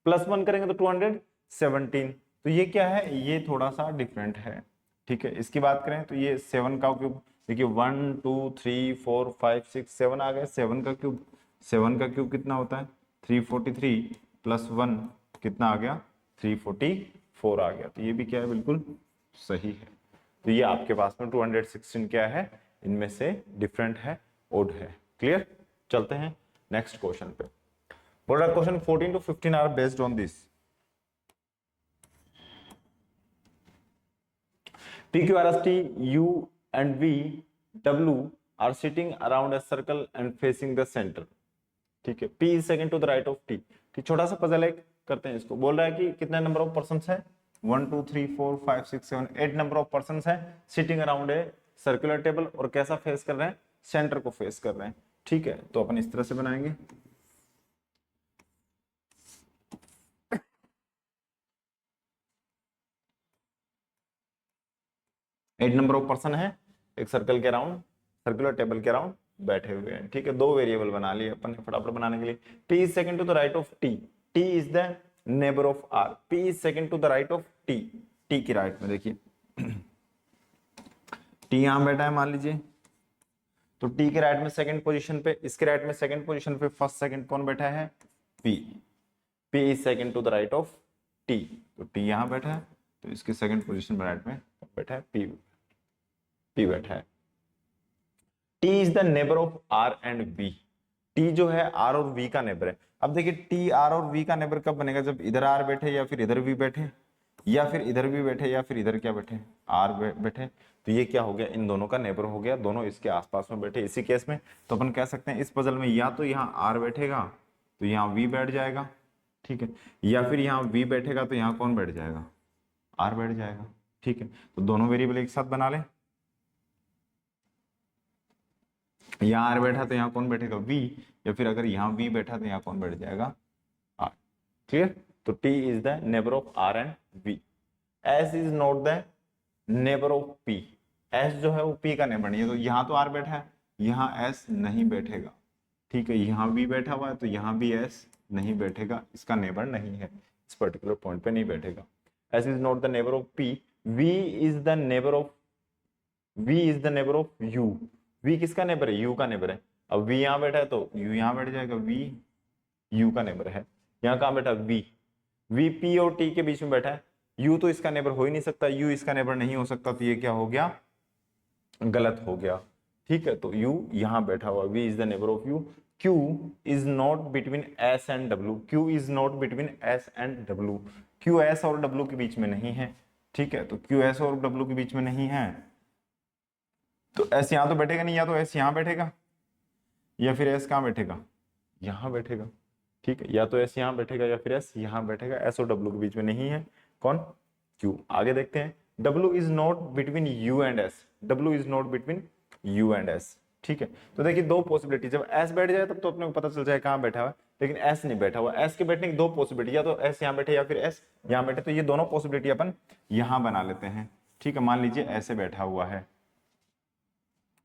प्लस 1 करेंगे तो 217। तो ये क्या है, ये थोड़ा सा डिफरेंट है। ठीक है, इसकी बात करें तो ये 7 का क्यूब, देखिए 1 2 3 4 5 6 7 आ गए। 7 का क्यूब, 7 का क्यूब कितना होता है 343 प्लस 1 कितना आ गया 344 आ गया। तो ये भी क्या है, बिल्कुल सही है। तो ये आपके पास में 216 क्या है, इनमें से डिफरेंट है, ओड है। क्लियर? चलते हैं नेक्स्ट क्वेश्चन पे। बोल रहा question 14 to 15 are based on this. P, Q, R, S, T, U and V, W are sitting around a circle and facing the center. ठीक है, P is second to the right of T। ठीक, छोटा सा puzzle है, करते हैं इसको। बोल रहा है कि कितने नंबर ऑफ पर्संस है, 1 2 3 4 5 6 7 8 नंबर ऑफ पर्संस है sitting around a circular table, और कैसा फेस कर रहे हैं, सेंटर को फेस कर रहे हैं। ठीक है, तो अपन इस तरह से बनाएंगे। एट नंबर ऑफ पर्सन है, एक सर्कल के अराउंड, सर्कुलर टेबल के अराउंड बैठे हुए हैं। ठीक है, दो वेरिएबल बना लिए अपन ने फटाफट बनाने के लिए। P is second to the right of T, T is the neighbour of R, P is second to the right of T, T की राइट में देखिए T यहां बैठा है मान लीजिए, तो T के राइट में सेकंड पोजीशन पे, इसके राइट में सेकंड पोजीशन पे फर्स्ट सेकंड कौन बैठा है, P। P is second to the right of T, तो T यहाँ बैठा है, तो इसके सेकंड पोजीशन पर राइट में बैठा है P बैठा है। T is the neighbour of R and V, T जो है R और V का नेबर है। अब देखिए T R और V का नेबर कब बनेगा, जब इधर R बैठे या फिर इधर V बैठे, या फिर इधर भी बैठे या फिर इधर क्या बैठे R बैठे, तो ये क्या हो गया, इन दोनों का नेबर हो गया, दोनों इसके आसपास में बैठे। इसी केस में तो अपन कह सकते हैं इस पजल में या तो यहाँ R बैठेगा तो यहाँ V बैठ जाएगा, ठीक है, या फिर यहाँ V बैठेगा तो यहाँ कौन बैठ जाएगा, R बैठ जाएगा, ठीक है। तो दोनों वेरिएबल एक साथ बना ले, यहाँ R बैठा तो यहाँ कौन बैठेगा V, या फिर अगर यहाँ V बैठा तो यहाँ कौन बैठ जाएगा R, क्लियर। तो T is the neighbour of R and V। S is not the neighbour of P, S जो है वो P का नेबर नहीं है, तो यहाँ तो R बैठा है, यहाँ S नहीं बैठेगा, ठीक है, यहाँ V बैठा हुआ है तो यहाँ भी S नहीं बैठेगा, इसका नेबर नहीं है, इस पर्टिकुलर पॉइंट पे नहीं बैठेगा। S is not the neighbour of P, V is the neighbour of U, V किसका नेबर है, U का नेबर है। अब V यहाँ बैठा है तो U यहाँ बैठ जाएगा, V U का नेबर है। यहाँ कहाँ बैठा V P और T के बीच में बैठा है, U तो इसका नेबर हो ही नहीं सकता, U इसका नेबर नहीं हो सकता, तो ये क्या हो गया, गलत हो गया, ठीक है। तो U यहाँ बैठा हुआ, V is the neighbour of U। Q is not between S and W, Q is not between S and W, Q S और W के बीच में नहीं है, ठीक है। तो Q S और W के बीच में नहीं है, तो S यहाँ तो बैठेगा नहीं, या तो S यहाँ बैठेगा या फिर S कहाँ बैठेगा, यहाँ बैठेगा, ठीक है, या तो S यहाँ बैठेगा या फिर S यहाँ बैठेगा, S और W के बीच में नहीं है कौन, Q। आगे देखते हैं, W is not between U and S, W is not between U and S, ठीक है। तो देखिए दो पॉसिबिलिटी, जब S बैठ जाए तब तो अपने को पता चल जाए कहाँ बैठा हुआ है, लेकिन S नहीं बैठा हुआ, S के बैठने की दो पॉसिबिलिटी, या तो S यहाँ बैठे या फिर S यहाँ बैठे, तो ये दोनों पॉसिबिलिटी अपन यहाँ बना लेते हैं, ठीक है। मान लीजिए ऐसे बैठा हुआ है,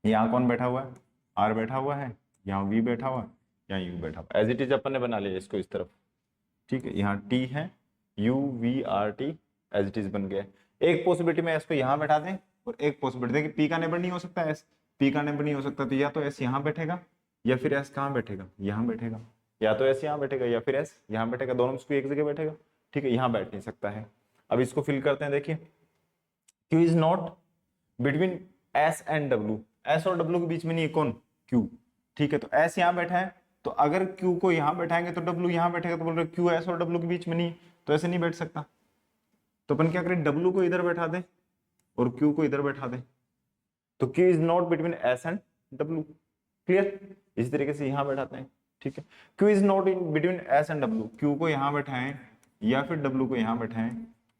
यहाँ कौन बैठा हुआ है, R बैठा हुआ है, यहाँ V बैठा हुआ है, यहाँ U बैठा हुआ, एज इट इज अपन ने बना लिया इसको इस तरफ, ठीक है। यहाँ T है, U V R T as it is बन गया। एक पॉसिबिलिटी में S को यहाँ बैठा दें, और एक पॉसिबिलिटी देखिए P का नेबर नहीं हो सकता, S P का नेबर नहीं हो सकता, तो या तो S यहाँ बैठेगा या फिर S कहाँ बैठेगा, यहाँ बैठेगा, या तो S यहाँ बैठेगा या फिर S यहाँ बैठेगा, दोनों में से एक जगह बैठेगा, ठीक है, यहाँ बैठ नहीं सकता है। अब इसको फिल करते हैं, देखिए Q is not between S and W, S और W के बीच में नहीं है कौन, Q, ठीक है। तो S यहाँ बैठा है, तो अगर Q को यहाँ बैठाएंगे तो W यहाँ बैठेगा, तो बोल रहे Q S और W के बीच में नहीं, तो ऐसे नहीं बैठ सकता, तो अपन क्या करें, W को इधर बैठा दें और Q को इधर बैठा दें, तो Q is not between S and W, clear. इसी तरीके से यहाँ बैठाते हैं, ठीक है। Q is not between S and W, Q को यहाँ बैठाएं या फिर W को यहाँ बैठाएं,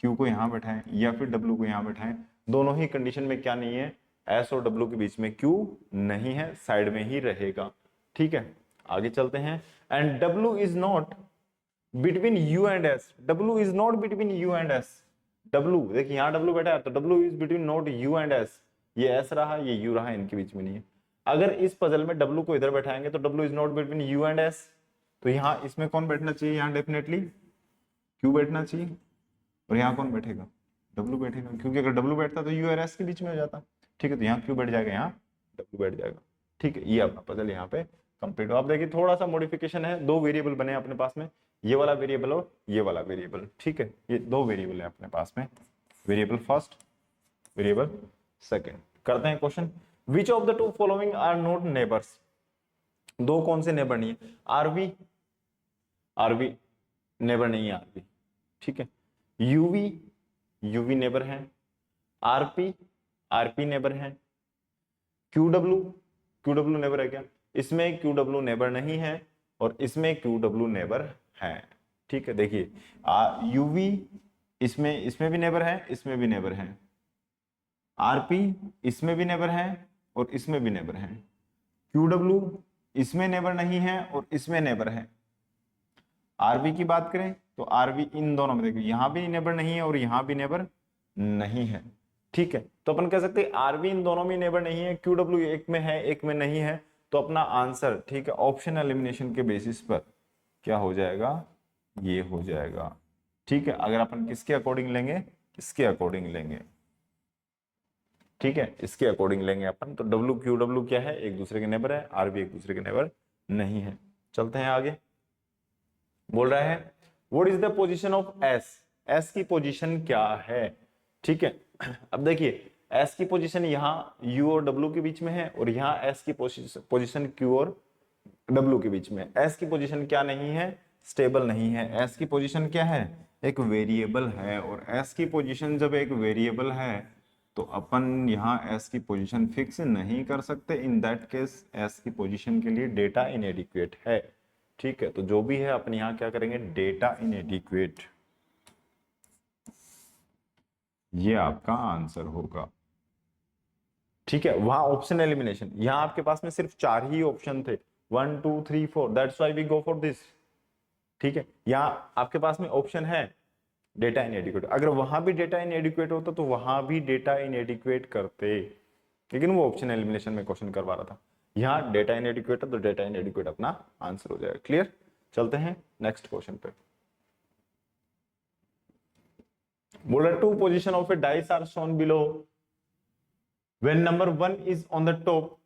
Q को यहाँ बैठाएं या फिर W को यहाँ बैठाएं, दोनों ही कंडीशन में क्या नहीं है, S और W के बीच में Q नहीं है, साइड में ही रहेगा, ठीक है। आगे चलते हैं, and W is not between U and S, W is not between U and S, W देखिए यहाँ W बैठा है, तो W is between not U and S, ये S रहा ये U रहा, इनके बीच में नहीं है। अगर इस पजल में W को इधर बैठाएंगे तो W is not between U and S, तो यहाँ इसमें कौन बैठना चाहिए, यहाँ डेफिनेटली Q बैठना चाहिए, और यहाँ कौन बैठेगा, W बैठेगा, क्योंकि अगर W बैठता तो U और S के बीच में हो जाता, ठीक है। तो यहाँ Q बैठ जाएगा, यहाँ W बैठ जाएगा, ठीक है। ये अपना पजल यहाँ पे कंप्लीट हो। आप देखिए थोड़ा सा मॉडिफिकेशन है, दो वेरिएबल बने अपने पास में, ये वाला वेरिएबल और ये वाला वेरिएबल, ठीक है। ये दो वेरिएबल है अपने पास में, वेरिएबल फर्स्ट, वेरिएबल सेकंड। करते हैं question, which of the two following are not neighbours, दो कौन से नेबर नहीं है, आरवी नेबर नहीं है, आरवी, ठीक है। यूवी नेबर है, आरपी नेबर है, क्यूडब्ल्यू नेबर है क्या, इसमें क्यूडब्ल्यू नेबर नहीं है और इसमें क्यूडब्ल्यू नेबर है, ठीक है। देखिए यूवी इसमें भी नेबर है, इसमें भी नेबर है, आरपी इसमें भी नेबर है और इसमें भी नेबर है, क्यूडब्ल्यू इसमें नेबर नहीं है और इसमें नेबर है। आरवी की बात करें तो आरवी इन दोनों में, देखिए यहां भी नेबर नहीं है और यहां भी नेबर नहीं है, ठीक है। तो अपन कह सकते हैं आरवी इन दोनों में नेबर नहीं है, क्यूडब्ल्यू एक में है एक में नहीं है, तो अपना आंसर, ठीक है, ऑप्शन एलिमिनेशन के बेसिस पर क्या हो जाएगा, ये हो जाएगा, ठीक है। अगर अपन किसके अकॉर्डिंग लेंगे, इसके अकॉर्डिंग लेंगे, ठीक है, इसके अकॉर्डिंग लेंगे अपन, तो डब्ल्यू क्यू डब्ल्यू क्या है, एक दूसरे के नेबर है, आरबी एक दूसरे के नेबर नहीं है। चलते हैं आगे, बोल रहा है what is the position of S, S की पोजीशन क्या है, ठीक है। अब देखिए एस की पोजीशन यहाँ यू और डब्ल्यू के बीच में है, और यहाँ एस की पोजीशन क्यू और डब्ल्यू के बीच में। एस की पोजीशन क्या नहीं है, स्टेबल नहीं है। एस की पोजीशन क्या है, एक वेरिएबल है, और एस की पोजीशन जब एक वेरिएबल है तो अपन यहाँ एस की पोजीशन फिक्स नहीं कर सकते। इन दैट केस एस की पोजीशन के लिए डेटा इनएडिक्वेट है, ठीक है। तो जो भी है अपन यहाँ क्या करेंगे, डेटा इनएडिक्वेट, ये आपका आंसर होगा, ठीक है। वहां ऑप्शन एलिमिनेशन, यहां आपके पास में सिर्फ 4 ही ऑप्शन थे, 1 2 3 4, that's why we go for this, ठीक है। यहां आपके पास में ऑप्शन है डेटा इनएडिक्वेट, अगर वहां भी डेटा इनएडिक्वेट होता तो वहां भी डेटा इनएडिक्वेट करते, लेकिन वो ऑप्शन एलिमिनेशन में क्वेश्चन करवा रहा था। यहाँ डेटा इनएडिक्वेट है तो डेटा इनएडिक्वेट अपना आंसर हो जाएगा। क्लियर, चलते हैं नेक्स्ट क्वेश्चन पे। बोला 2 position of a dice are shown below, when number 1 is on the top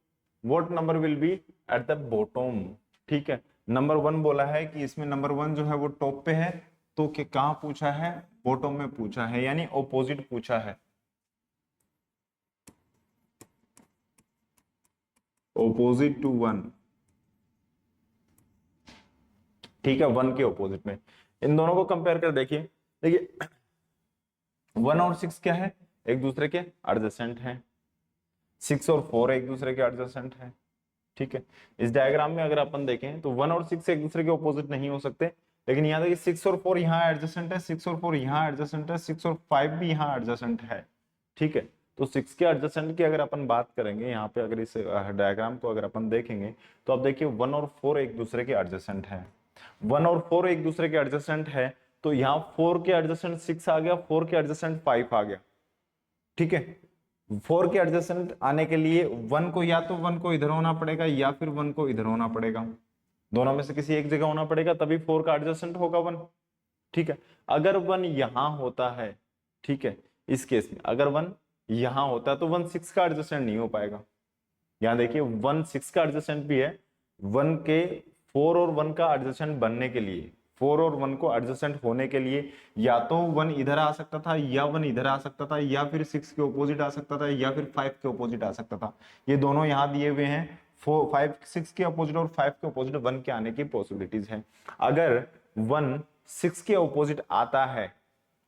what number will be at the bottom, ठीक है। नंबर 1 बोला है कि इसमें नंबर 1 जो है वो टॉप पे है, तो कि कहां पूछा है, बॉटम में पूछा है, यानी ऑपोजिट पूछा है, ऑपोजिट टू 1, ठीक है। 1 के ऑपोजिट में इन दोनों को कंपेयर कर देखिए, देखिए 1 और 6 क्या है, एक दूसरे के एडजेसेंट हैं, 6 और 4 एक दूसरे के एडजेसेंट है, ठीक है। इस डायग्राम में अगर अपन देखें तो 1 और 6 एक दूसरे के ऑपोजिट नहीं हो सकते, लेकिन यहाँ देखिए 6 और 4 यहाँ एडजेसेंट है, 6 और 4 यहाँ एडजेसेंट है, 6 और 5 भी यहाँ एडजेसेंट है, ठीक है। तो 6 के एडजेसेंट की अगर अपन बात करेंगे यहाँ पे, अगर इस डायग्राम को अगर अपन देखेंगे तो आप देखिए 1 और 4 एक दूसरे के एडजेसेंट है, 1 और 4 एक दूसरे के एडजेसेंट है, तो यहाँ 4 के एडजेसेंट 6 आ गया, 4 के एडजेसेंट 5 आ गया, ठीक है। 4 के एडजेसेंट आने के लिए 1 को या तो 1 को इधर होना पड़ेगा या फिर 1 को इधर होना पड़ेगा, दोनों में से किसी एक जगह होना पड़ेगा, तभी 4 का एडजेसेंट होगा 1, ठीक है। अगर 1 यहां होता है, ठीक है, इस केस में अगर 1 यहां होता है तो 1 6 का एडजेसेंट नहीं हो पाएगा। यहां देखिए 1 6 का एडजेसेंट भी है, 1 के 4 और 1 का एडजेसेंट बनने के लिए, 4 और 1 को एडजेसेंट होने के लिए या तो 1 इधर आ सकता था या 1 इधर आ सकता था, या फिर 6 के ऑपोजिट आ सकता था, या फिर 5 के ऑपोजिट आ सकता था। ये दोनों यहां दिए हुए हैं, 5 6 के ऑपोजिट और 5 के ऑपोजिट 1 के आने की पॉसिबिलिटीज है। अगर 1 6 के ऑपोजिट आता है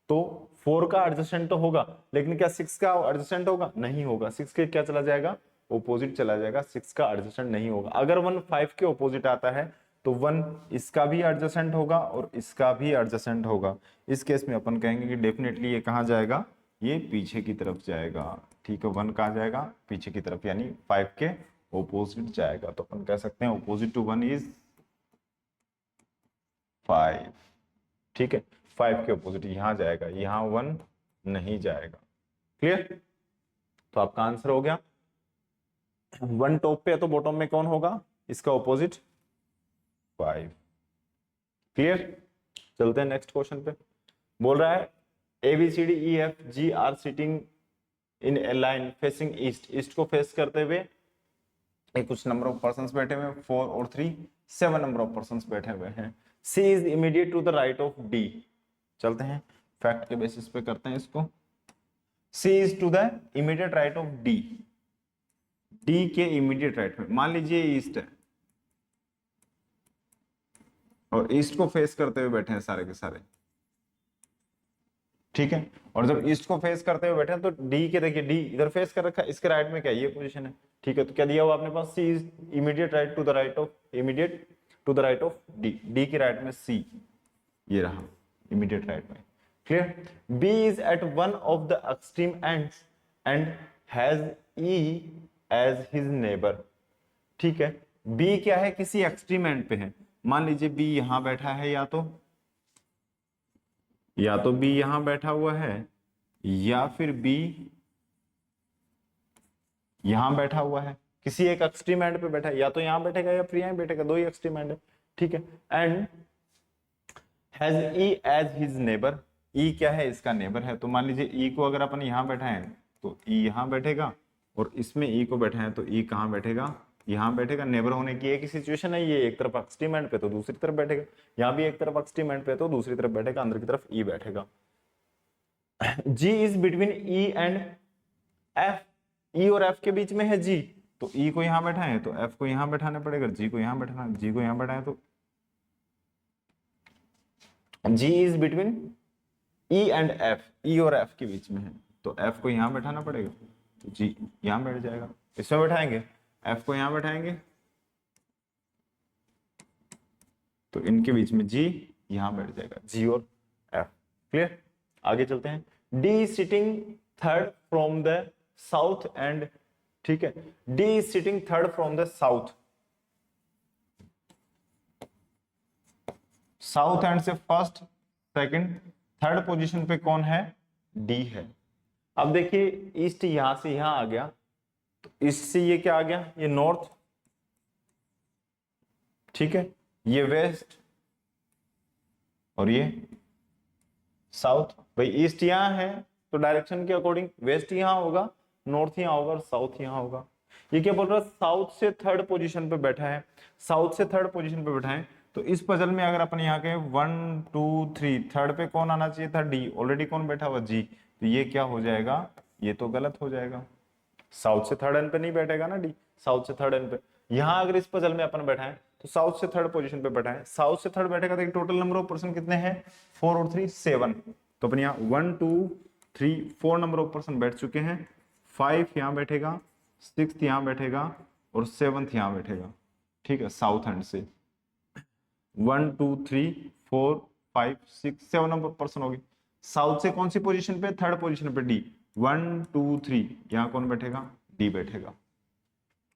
तो 4 का एडजेसेंट तो होगा, लेकिन क्या 6 का एडजेसेंट होगा, नहीं होगा। 6 के क्या चला जाएगा, ऑपोजिट चला जाएगा, 6 का एडजेसेंट नहीं होगा। अगर 1 5 के ऑपोजिट आता है तो 1 इसका भी एडजेसेंट होगा और इसका भी एडजेसेंट होगा। इस केस में अपन कहेंगे कि डेफिनेटली ये कहां जाएगा, ये पीछे की तरफ जाएगा, ठीक है। 1 कहां जाएगा, पीछे की तरफ, यानी 5 के ऑपोजिट जाएगा। तो अपन कह सकते हैं ऑपोजिट टू 1 इज 5, ठीक है। 5 के ऑपोजिट यहां जाएगा, यहां 1 नहीं जाएगा। क्लियर, तो आपका आंसर हो गया 1 टॉप पे है तो बॉटम में कौन होगा, इसका ऑपोजिट 5। क्लियर, चलते हैं नेक्स्ट क्वेश्चन पे। बोल रहा है ABCDEFG are sitting in a line facing east, east को फेस करते हुए एक कुछ नंबर ऑफ पर्संस बैठे हुए हैं, 4 और 3 7 नंबर ऑफ पर्संस बैठे हुए हैं। C is immediate to the right of D, चलते हैं फैक्ट के बेसिस पे करते हैं इसको। C is to the immediate right of D, D के इमीडिएट राइट में, मान लीजिए ईस्ट है और ईस्ट को फेस करते हुए बैठे हैं सारे के सारे, ठीक है। और जब ईस्ट को फेस करते हुए बैठे हैं तो डी के, देखिए डी इधर फेस कर रखा है, इसके राइट में क्या ये पोजीशन है, ठीक है। तो क्या दिया हुआ आपने पास, C is immediate right to the right of, immediate to the right of D, D के राइट में सी, ये रहा इमीडिएट राइट में। Clear, B is at one of the extreme ends and has E as his neighbour, ठीक है। B क्या है, किसी एक्सट्रीम एंड पे है, मान लीजिए बी यहां बैठा है, या तो बी यहां बैठा हुआ है, या फिर बी यहां बैठा हुआ है, किसी एक एक्सट्रीम एंड पे बैठा है, या तो यहां बैठेगा या फिर यहां बैठेगा, दो ही एक्सट्रीम एंड है, ठीक है। And has E as his neighbour, E क्या है, इसका नेबर है। तो मान लीजिए ई को अगर अपन यहां बैठा है तो ई यहां बैठेगा, और इसमें ई को बैठा है तो ई कहां बैठेगा, यहाँ बैठेगा, नेबर होने की एक ही सिचुएशन है, ये एक तरफ एक्सट्रीम एंड पे तो दूसरी तरफ बैठेगा, यहाँ भी एक तरफ एक्सट्रीम एंड पे तो दूसरी तरफ बैठेगा, अंदर की तरफ ई बैठेगा। G is between E and F, E और एफ के बीच में है जी, तो ई को यहां बैठाएं तो एफ को यहां बैठाना पड़ेगा, जी को यहां बैठाना, जी को यहां बैठाएं तो G is between E and F, E और एफ के बीच में है तो एफ को यहां बैठाना पड़ेगा, तो जी यहां बैठ जाएगा। इसमें बैठाएंगे, एफ को यहां बैठाएंगे तो इनके बीच में जी यहां बैठ जाएगा, जी और एफ। क्लियर, आगे चलते हैं। D sitting third from the south and, ठीक है, D is sitting third from the south, south and से फर्स्ट सेकंड थर्ड पोजीशन पे कौन है, डी है। अब देखिए ईस्ट यहां से यहां आ गया, तो ईस्ट से ये क्या आ गया, ये नॉर्थ, ठीक है, ये वेस्ट और ये साउथ। भाई ईस्ट यहां है तो डायरेक्शन के अकॉर्डिंग वेस्ट यहां होगा, नॉर्थ यहां होगा और साउथ यहां होगा। ये क्या बोल रहा है, साउथ से थर्ड पोजीशन पे बैठा है, साउथ से थर्ड पोजीशन पे बैठा है, तो इस पजल में अगर अपन यहाँ के 1 2 3 थर्ड पे कौन आना चाहिए था, डी, ऑलरेडी कौन बैठा हुआ, जी, तो ये क्या हो जाएगा, ये तो गलत हो जाएगा, साउथ से थर्ड एंड पे नहीं बैठेगा ना डी, साउथ से थर्ड एंड पे। यहाँ अगर इस पजल में अपन बैठा है तो साउथ से थर्ड पोजीशन पे बैठा है, साउथ से थर्ड बैठेगा तो टोटल नंबर ऑफ पर्सन कितने हैं, 4 और 3 7, तो अपन यहाँ 1 2 3 4 नंबर ऑफ पर्सन बैठ चुके हैं, 5 यहाँ बैठेगा, 6 यहाँ बैठेगा और 7 यहाँ बैठेगा, ठीक है, साउथ एंड से 1 2 3 4 5 6 7 नंबर पर्सन होगी। साउथ से कौन सी पोजीशन पे, थर्ड पोजीशन पे डी, 1 2 3 यहाँ कौन बैठेगा, डी बैठेगा,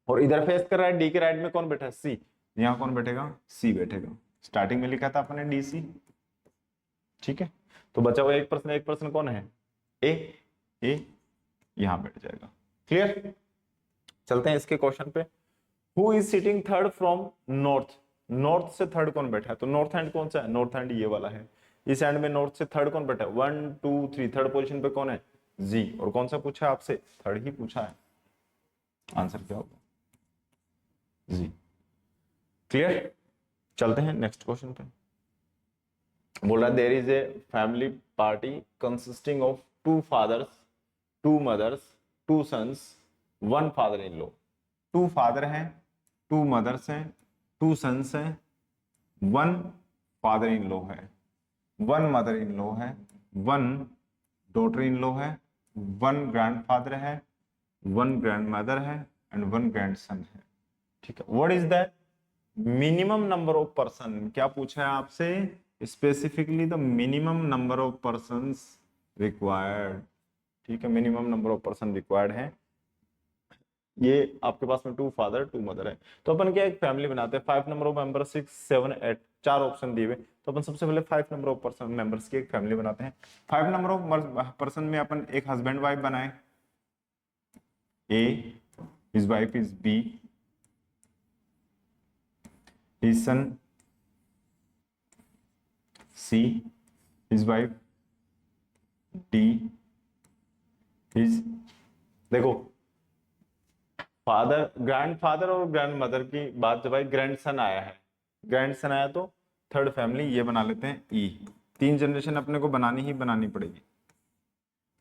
और इधर फेस कर रहा है डी के राइट में कौन बैठा है, सी, यहाँ कौन बैठेगा, सी बैठेगा। स्टार्टिंग में लिखा था अपने डी सी, ठीक है, तो बचा हुआ एक पर्सन कौन है, ए यहां बैठ जाएगा। क्लियर, चलते हैं इसके क्वेश्चन पे। Who is sitting third from north, north से थर्ड कौन बैठा है, तो नॉर्थ हैंड कौन सा है, नॉर्थ हैंड ये वाला है, इस एंड में नॉर्थ से थर्ड कौन बैठा है, 1 2 3 थर्ड पोजीशन पे कौन है, जी, और कौन सा पूछा है आपसे, थर्ड ही पूछा है, आंसर क्या होगा, जी। क्लियर, चलते हैं नेक्स्ट क्वेश्चन पे। बोल रहा there is a family party consisting of 2 fathers 2 mothers 2 sons 1 father in law, 2 father हैं 2 मदर्स हैं 2 सन्स हैं, 1 फादर इन लॉ है, 1 मदर इन लॉ है, 1 डॉटर इन लॉ है, 1 ग्रैंडफादर है, 1 ग्रैंडमदर है एंड 1 ग्रैंडसन है, ठीक है। What is the minimum number of person, क्या पूछा है आपसे, specifically the minimum number of persons required, ठीक है, minimum number of person required है। ये आपके पास में 2 फादर 2 मदर है, तो अपन क्या एक फैमिली बनाते हैं, 5 नंबर ऑफ मेंबर 6 7 8 4 ऑप्शन दिए हुए, तो अपन सबसे पहले 5 नंबर ऑफ पर्सन मेंबर्स की एक फैमिली बनाते हैं। 5 नंबर ऑफ पर्सन में अपन एक हस्बैंड वाइफ बनाए, A, his wife is B, his son C, his wife D, his, देखो फादर ग्रैंडफादर और ग्रैंडमदर की बात जब आई, ग्रैंडसन आया है, ग्रैंडसन आया तो थर्ड फैमिली ये बना लेते हैं ई, 3 जनरेशन अपने को बनानी ही बनानी पड़ेगी,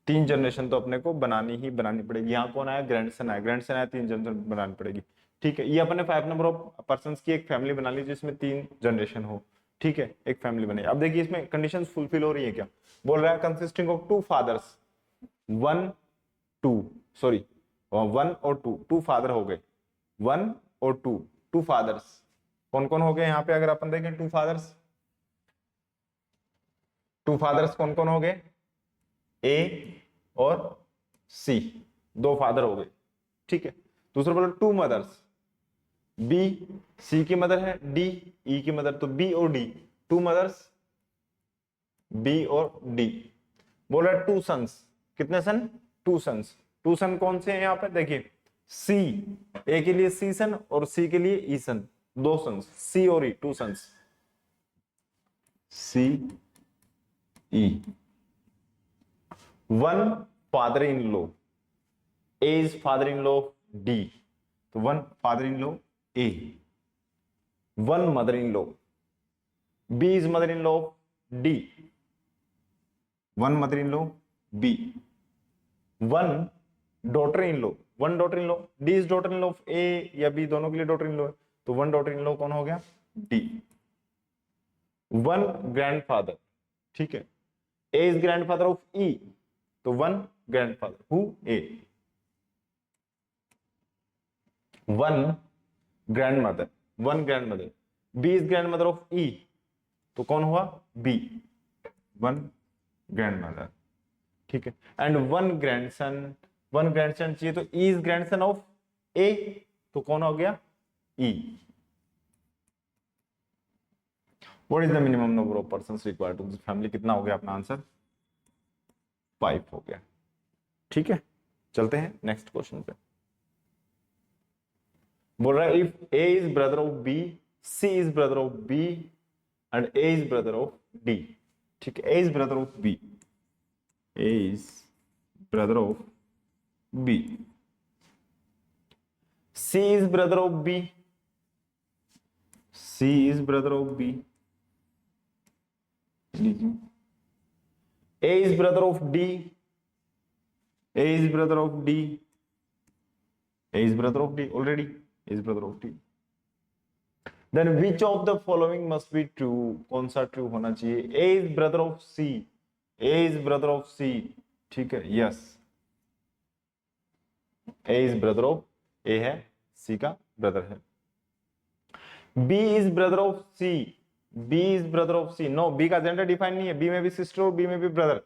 3 जनरेशन तो अपने को बनानी ही बनानी पड़ेगी। यहाँ कौन आया, ग्रैंडसन आया, ग्रैंडसन आया 3 जनरेशन बनानी पड़ेगी, ठीक है। ये अपने 5 नंबर ऑफ पर्संस की एक फैमिली बना ली जिसमें 3 जनरेशन हो, ठीक है, एक फैमिली बनी। अब देखिए इसमें कंडीशंस फुलफिल हो रही है क्या, बोल रहा है कंसिस्टिंग ऑफ 2 फादर्स 1 2 सॉरी 1 और 2 फादर हो गए, 1 और 2 फादर्स, कौन कौन हो गए यहाँ पे, अगर अपन देखें 2 फादर्स कौन कौन हो गए, ए और सी, 2 फादर हो गए, ठीक है। दूसरा बोला 2 मदर्स, बी, सी की मदर है, डी, ई की मदर, तो बी और डी, 2 मदर्स बी और डी। बोल रहा 2 सन्स, कितने सन, 2 सन्स, 2 सन कौन से हैं यहाँ पे, देखिए सी, ए के लिए सी सन और सी के लिए ई सन, 2 सन्स, सी और E, 2 sons, C E, 1 father in law, A is father in law D, तो 1 father in law A, 1 mother in law, B is mother in law of D, 1 mother in law B, 1 daughter in law, 1 daughter in law, D is daughter in law of A या B, दोनों के लिए daughter in law है, तो 1 daughter in law कौन हो गया? D, 1 grandfather, ठीक है, A is grandfather of E, तो 1 grandfather, who? A, 1 grandmother, 1 grandmother, B is grandmother of E, तो कौन हुआ? B, 1 grandmother, ठीक है, एंड 1 grandson, 1 grandson चाहिए तो E is grandson of A, तो कौन हो गया? E. What is the minimum number of persons required to this family? कितना हो गया अपना आंसर? 5 हो गया, ठीक है। चलते हैं नेक्स्ट क्वेश्चन पे। बोल रहा है if A is brother of B, C is brother of B and A is brother of D, ठीक है, A is brother of B, A is brother of B, C is brother of B, C is brother of B, A is brother of D, A is brother of D, A is brother of D, already A is brother of D, then which of the following must be true? कौन सा true होना चाहिए? A is brother of C, A is brother of C, ठीक है, yes, A is brother of A है, C का brother है। B is brother of C, B is brother of C, no, B का gender define नहीं है, B में भी सिस्टर और B में भी ब्रदर,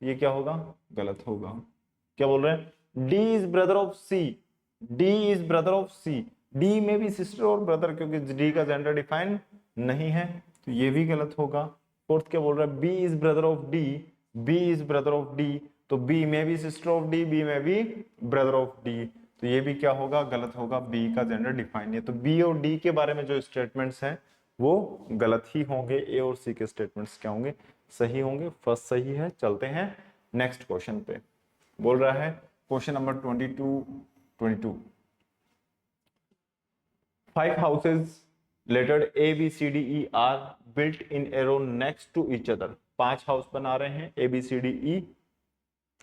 ये क्या होगा? गलत होगा। क्या बोल रहे हैं? D is brother of C, D is brother of C, D में भी सिस्टर और ब्रदर, क्योंकि D का जेंडर डिफाइन नहीं है, तो ये भी गलत होगा। फोर्थ क्या बोल रहा है? B is brother of D, B is brother of D, तो B में भी सिस्टर ऑफ D, B में भी ब्रदर ऑफ D, तो ये भी क्या होगा? गलत होगा, B का जेंडर डिफाइन नहीं है। तो B और D के बारे में जो स्टेटमेंट्स हैं वो गलत ही होंगे, A और C के स्टेटमेंट्स क्या होंगे? सही होंगे। फर्स्ट सही है। चलते हैं नेक्स्ट क्वेश्चन पे। बोल रहा है question number 22 5 houses lettered A B C D E are built in a row next to each other, 5 house बना रहे हैं A B C D E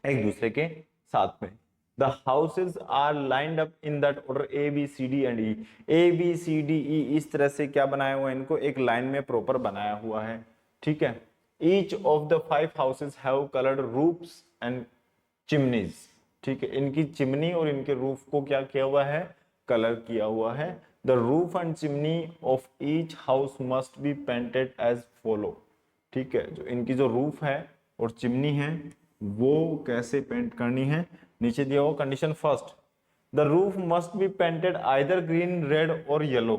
एक दूसरे के साथ में। The houses are lined up in that order A B C D and E, A B C D E इस तरह से क्या बनाया हुआ है? इनको एक लाइन में प्रॉपर बनाया हुआ है, ठीक है। Each of the 5 houses have colored roofs and chimneys, ठीक है, इनकी चिमनी और इनके रूफ को क्या किया हुआ है? कलर किया हुआ है। The roof and chimney of each house must be painted as follow, ठीक है, जो इनकी जो रूफ है और चिमनी है वो कैसे पेंट करनी है? नीचे दिया हुआ condition first, the roof must be painted either green, red और येलो।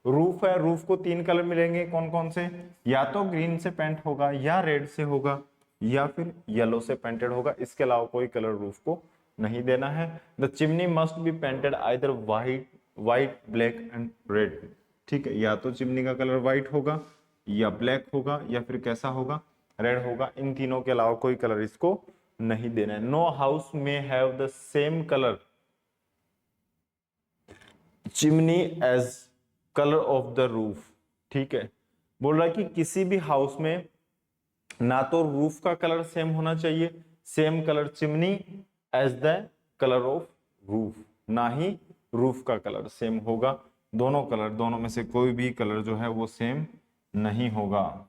रूफ है, रूफ को 3 कलर मिलेंगे, कौन कौन से? या तो ग्रीन से पेंट होगा, या रेड से होगा, या फिर येलो से पेंटेड होगा, इसके अलावा कोई कलर रूफ को नहीं देना है। The chimney must be painted either white, black and red, ठीक है, या तो चिमनी का कलर व्हाइट होगा, या ब्लैक होगा, या फिर कैसा होगा? रेड होगा। इन तीनों के अलावा कोई कलर इसको नहीं देना है। नो हाउस में have the same colour chimney as colour of the roof, ठीक है। बोल रहा है कि किसी भी हाउस में ना तो रूफ का कलर सेम होना चाहिए, same colour chimney as the colour of roof, ना ही रूफ का कलर सेम होगा। दोनों में से कोई भी कलर जो है वो सेम नहीं होगा।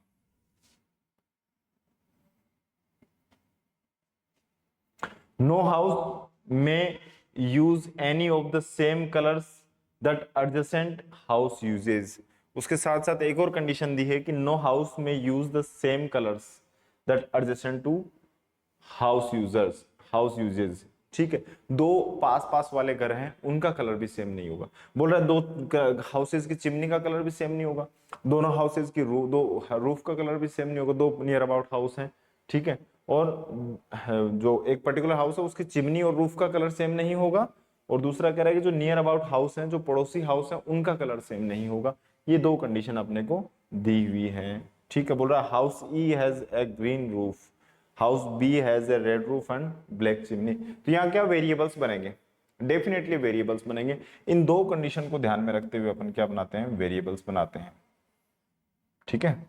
नो हाउस में use any of the same colours that adjacent house uses. उसके साथ साथ एक और कंडीशन दी है कि नो हाउस में use the same colours that adjacent to house uses, ठीक है। दो पास वाले घर हैं, उनका कलर भी सेम नहीं होगा। बोल रहा है दो हाउसेज की चिमनी का कलर भी सेम नहीं होगा, दोनों हाउसेज की दो रूफ का कलर भी सेम नहीं होगा। दो नियर अबाउट हाउस हैं, ठीक है, और जो एक पर्टिकुलर हाउस है उसकी चिमनी और रूफ का कलर सेम नहीं होगा, और दूसरा कह रहा है कि जो नियर अबाउट हाउस है, जो पड़ोसी हाउस है, उनका कलर सेम नहीं होगा। ये दो कंडीशन अपने को दी हुई है, ठीक है। बोल रहा है house E has a green roof, house B has a red roof and black chimney. तो यहाँ क्या वेरिएबल्स बनेंगे? डेफिनेटली वेरिएबल्स बनेंगे। इन दो कंडीशन को ध्यान में रखते हुए अपन क्या बनाते हैं, वेरिएबल्स बनाते हैं। ठीक है,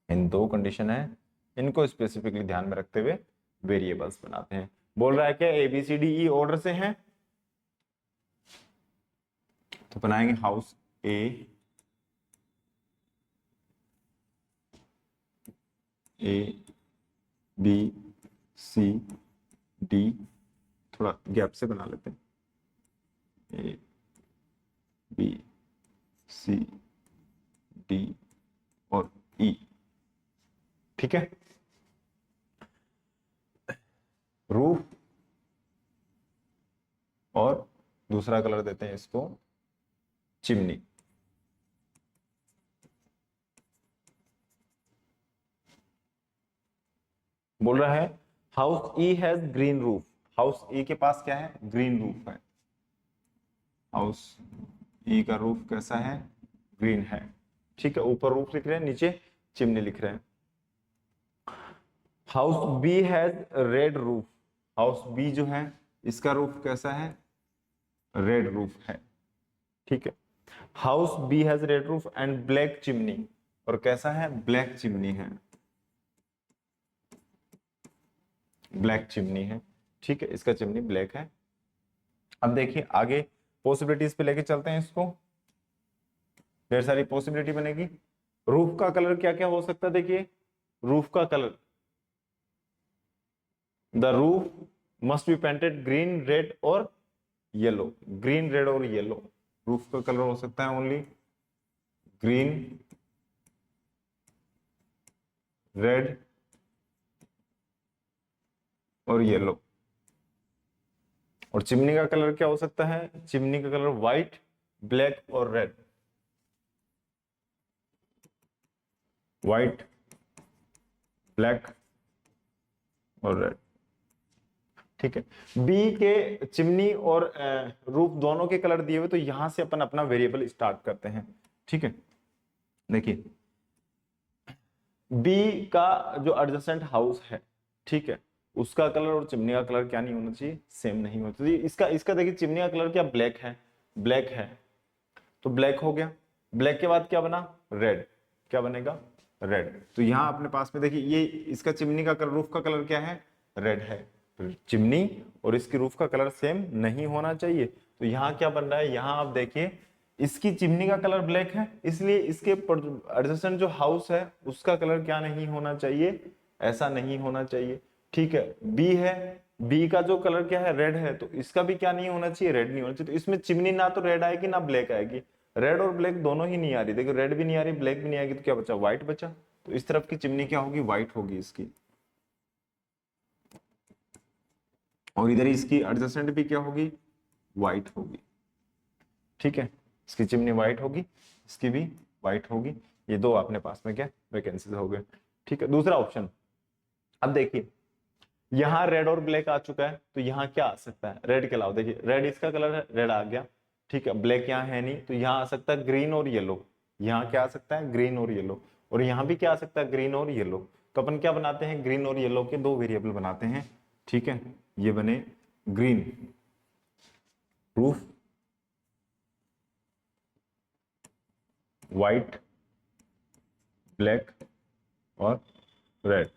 इन दो कंडीशन है, इनको स्पेसिफिकली ध्यान में रखते हुए वेरिएबल्स बनाते हैं। बोल रहा है क्या ABCDE ऑर्डर से हैं, तो बनाएंगे हाउस ABCD, थोड़ा गैप से बना लेते हैं, ABCD और E। ठीक है, रूफ और दूसरा कलर देते हैं इसको चिमनी। बोल रहा है house E has green roof, house E के पास क्या है, ग्रीन रूफ है। हाउस ई का रूफ कैसा है, ग्रीन है। ठीक है, ऊपर रूफ लिख रहे हैं, नीचे चिमनी लिख रहे हैं। House B has red roof, house B जो है इसका रूफ कैसा है, रेड रूफ है। ठीक है, house B has red roof and black chimney, और कैसा है, ब्लैक चिमनी है, ब्लैक चिमनी है। ठीक है, इसका चिमनी ब्लैक है। अब देखिए आगे पॉसिबिलिटीज पे लेके चलते हैं इसको, ढेर सारी पॉसिबिलिटी बनेगी। रूफ का कलर क्या क्या हो सकता है, देखिए रूफ का colour, the roof must be painted green, red और येलो, ग्रीन, रेड और येलो। रूफ का कलर हो सकता है ओनली ग्रीन, रेड और येलो। और चिमनी का कलर क्या हो सकता है, चिमनी का कलर व्हाइट, ब्लैक और रेड, व्हाइट, ब्लैक और रेड। ठीक है, बी के चिमनी और रूफ दोनों के कलर दिए हुए, तो यहां से अपन अपना वेरिएबल स्टार्ट करते हैं। ठीक है, देखिए बी का जो एडजेसेंट हाउस है, ठीक है, उसका कलर और चिमनी का कलर क्या नहीं होना चाहिए, सेम नहीं होना चाहिए। इसका इसका देखिए चिमनी का कलर क्या ब्लैक है, ब्लैक है, तो ब्लैक हो गया। ब्लैक के बाद क्या बना, रेड, क्या बनेगा, रेड। तो यहां अपने पास में देखिए ये इसका चिमनी का कलर, रूफ का कलर क्या है, रेड है। तो चिमनी और इसकी रूफ का कलर सेम नहीं होना चाहिए, तो यहाँ क्या बन रहा है, यहाँ आप देखिए इसकी चिमनी का कलर ब्लैक है, इसलिए इसके एडजेसेंट जो हाउस है उसका कलर क्या नहीं होना चाहिए, ऐसा नहीं होना चाहिए। ठीक है, बी है, बी का जो कलर क्या है, रेड है, तो इसका भी क्या नहीं होना चाहिए, रेड नहीं होना चाहिए। तो इसमें चिमनी ना तो रेड आएगी ना ब्लैक आएगी, रेड और ब्लैक दोनों ही नहीं आ रही। देखो रेड भी नहीं आ रही, ब्लैक भी नहीं आएगी, तो क्या बचा, व्हाइट बचा। तो इस तरफ की चिमनी क्या होगी, व्हाइट होगी इसकी, और इधर इसकी एडजेसेंट भी क्या होगी, व्हाइट होगी। ठीक है, इसकी चिमनी व्हाइट होगी, इसकी भी व्हाइट होगी। ये दो अपने पास में क्या वैकेंसीज हो गए। ठीक है, दूसरा ऑप्शन, अब देखिए यहाँ रेड और ब्लैक आ चुका है, तो यहाँ क्या आ सकता है, रेड के अलावा देखिए रेड इसका कलर है, रेड आ गया। ठीक है, ब्लैक यहाँ है नहीं, तो यहाँ आ सकता है ग्रीन और येलो, यहाँ क्या आ सकता है, ग्रीन और येलो, और यहाँ भी क्या आ सकता है, ग्रीन और येलो। तो अपन क्या बनाते हैं, ग्रीन और येलो के दो वेरिएबल बनाते हैं। ठीक है, ये बने ग्रीन रूफ, व्हाइट, ब्लैक और रेड।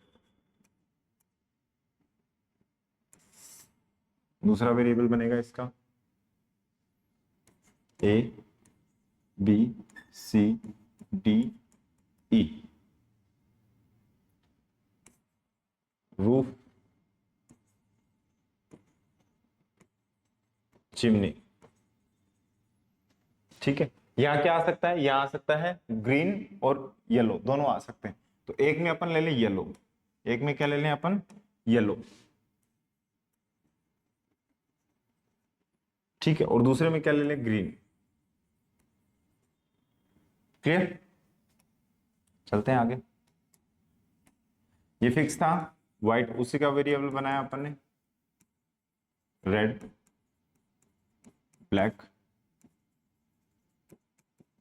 दूसरा वेरिएबल बनेगा इसका A B C D E, roof, chimney. ठीक है, यहाँ क्या आ सकता है, यहाँ आ सकता है ग्रीन और येलो, दोनों आ सकते हैं। तो एक में अपन ले लें येलो, एक में क्या ले लें अपन, येलो। ठीक है, और दूसरे में क्या ले लें, ग्रीन। क्लियर, चलते हैं आगे। ये फिक्स था, व्हाइट उसी का वेरिएबल बनाया अपन ने, रेड, ब्लैक,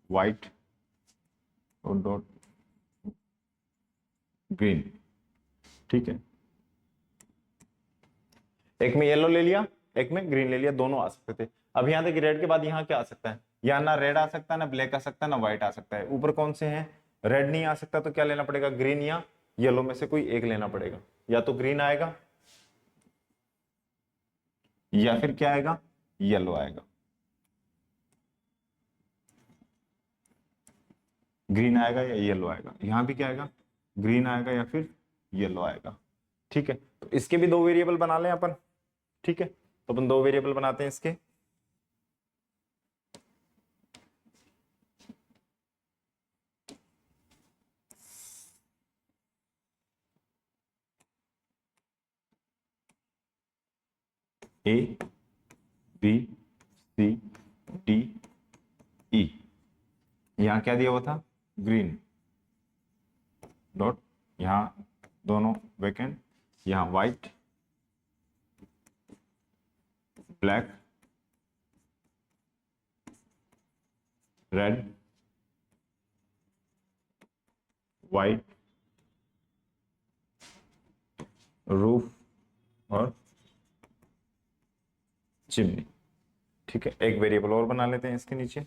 व्हाइट और डॉट ग्रीन। ठीक है, एक में येलो ले लिया, एक में ग्रीन ले लिया, दोनों आ सकते थे। अब यहाँ देखिए रेड के बाद यहाँ क्या आ सकता है, यहाँ ना रेड आ सकता है, ना ब्लैक आ सकता है, ना व्हाइट आ सकता है। ऊपर कौन से हैं, रेड नहीं आ सकता, तो क्या लेना पड़ेगा, ग्रीन या येलो में से कोई एक लेना पड़ेगा। या तो ग्रीन आएगा या फिर क्या आएगा, येलो आएगा। ग्रीन आएगा या येलो आएगा। यहां भी क्या आएगा, ग्रीन आएगा या फिर येलो आएगा। ठीक है, तो इसके भी दो वेरिएबल बना लें अपन। ठीक है, तो अपन दो वेरिएबल बनाते हैं इसके। ए बी सी डी ई, यहां क्या दिया हुआ था, ग्रीन डॉट, यहां दोनों वैकेंट, यहां white, black, red, white, roof और चिमनी। ठीक है, एक वेरिएबल और बना लेते हैं इसके नीचे,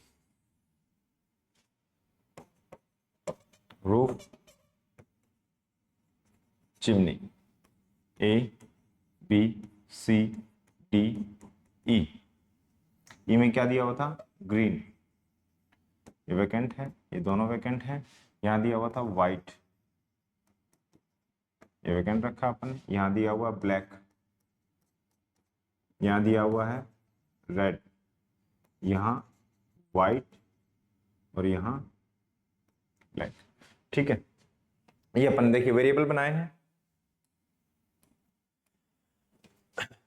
roof chimney, A B C D E. E में क्या दिया हुआ था, ग्रीन, ये वैकेंट है, ये दोनों वैकेंट है। यहां दिया हुआ था व्हाइट, ये वैकेंट रखा अपन। यहां दिया हुआ ब्लैक, यहां दिया हुआ है रेड, यहां व्हाइट और यहां ब्लैक। ठीक है, ये अपन देखिए वेरिएबल बनाए हैं।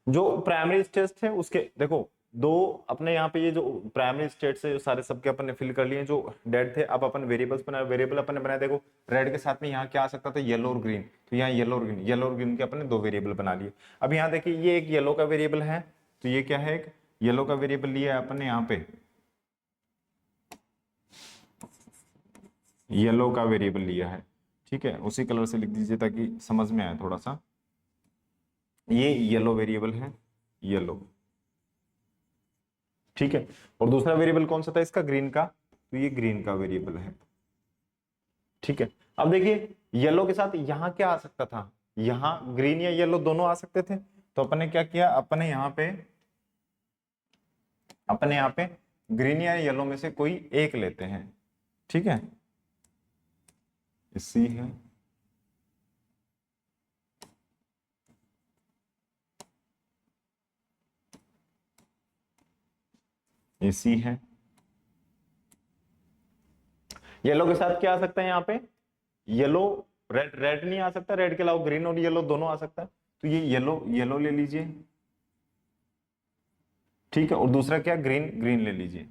जो प्राइमरी स्टेट्स थे उसके देखो दो अपने यहाँ पे, ये जो प्राइमरी स्टेट्स है जो सारे सबके अपन ने फिल कर लिए जो डेड थे। अब अपन वेरिएबल्स बनाए, वेरिएबल अपन ने बनाया, देखो रेड के साथ में यहाँ क्या आ सकता था, येलो और ग्रीन। तो यहाँ येलो और ग्रीन, येलो और ग्रीन के अपन ने दो वेरिएबल बना लिए। अब यहाँ देखिए ये एक येलो का वेरिएबल है, तो ये क्या है, एक येलो का वेरिएबल लिया है अपन ने यहाँ पे, येलो का वेरिएबल लिया है। ठीक है, उसी कलर से लिख दीजिए ताकि समझ में आए थोड़ा सा। ये येलो वेरिएबल है, येलो। ठीक है, और दूसरा वेरिएबल कौन सा था इसका, ग्रीन का, तो ये ग्रीन का वेरिएबल है। ठीक है, अब देखिए येलो के साथ यहां क्या आ सकता था, यहां ग्रीन या येलो दोनों आ सकते थे। तो अपन ने क्या किया, अपने यहाँ पे ग्रीन या येलो में से कोई एक लेते हैं। ठीक है, सी है, ये सी है। येलो के साथ क्या आ सकता है यहाँ पे, येलो, रेड, रेड नहीं आ सकता, रेड के अलावा ग्रीन और येलो दोनों आ सकता है। तो ये येलो, येलो ले लीजिए। ठीक है, और दूसरा क्या, ग्रीन, ग्रीन ले लीजिए।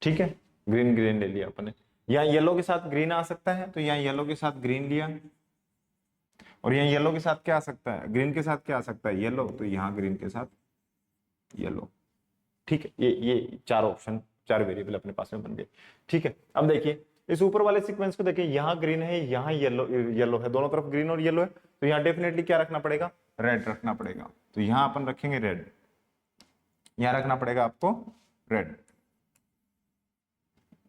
ठीक है, ग्रीन, ग्रीन ले लिया अपने। यहाँ येलो के साथ ग्रीन आ सकता है, तो यहाँ येलो के साथ ग्रीन लिया। और यहाँ येलो के साथ क्या आ सकता है, ग्रीन के साथ क्या आ सकता है, येलो, तो यहाँ ग्रीन के साथ येलो। ठीक है, ये चार ऑप्शन, चार वेरिएबल अपने पास में बन गए। ठीक है, अब देखिए इस ऊपर वाले सीक्वेंस को देखिए, यहाँ ग्रीन है, यहाँ येलो, येलो है, दोनों तरफ ग्रीन और येलो है। तो यहाँ डेफिनेटली क्या रखना पड़ेगा, रेड रखना पड़ेगा। तो यहाँ अपन रखेंगे रेड, यहाँ रखना पड़ेगा आपको रेड।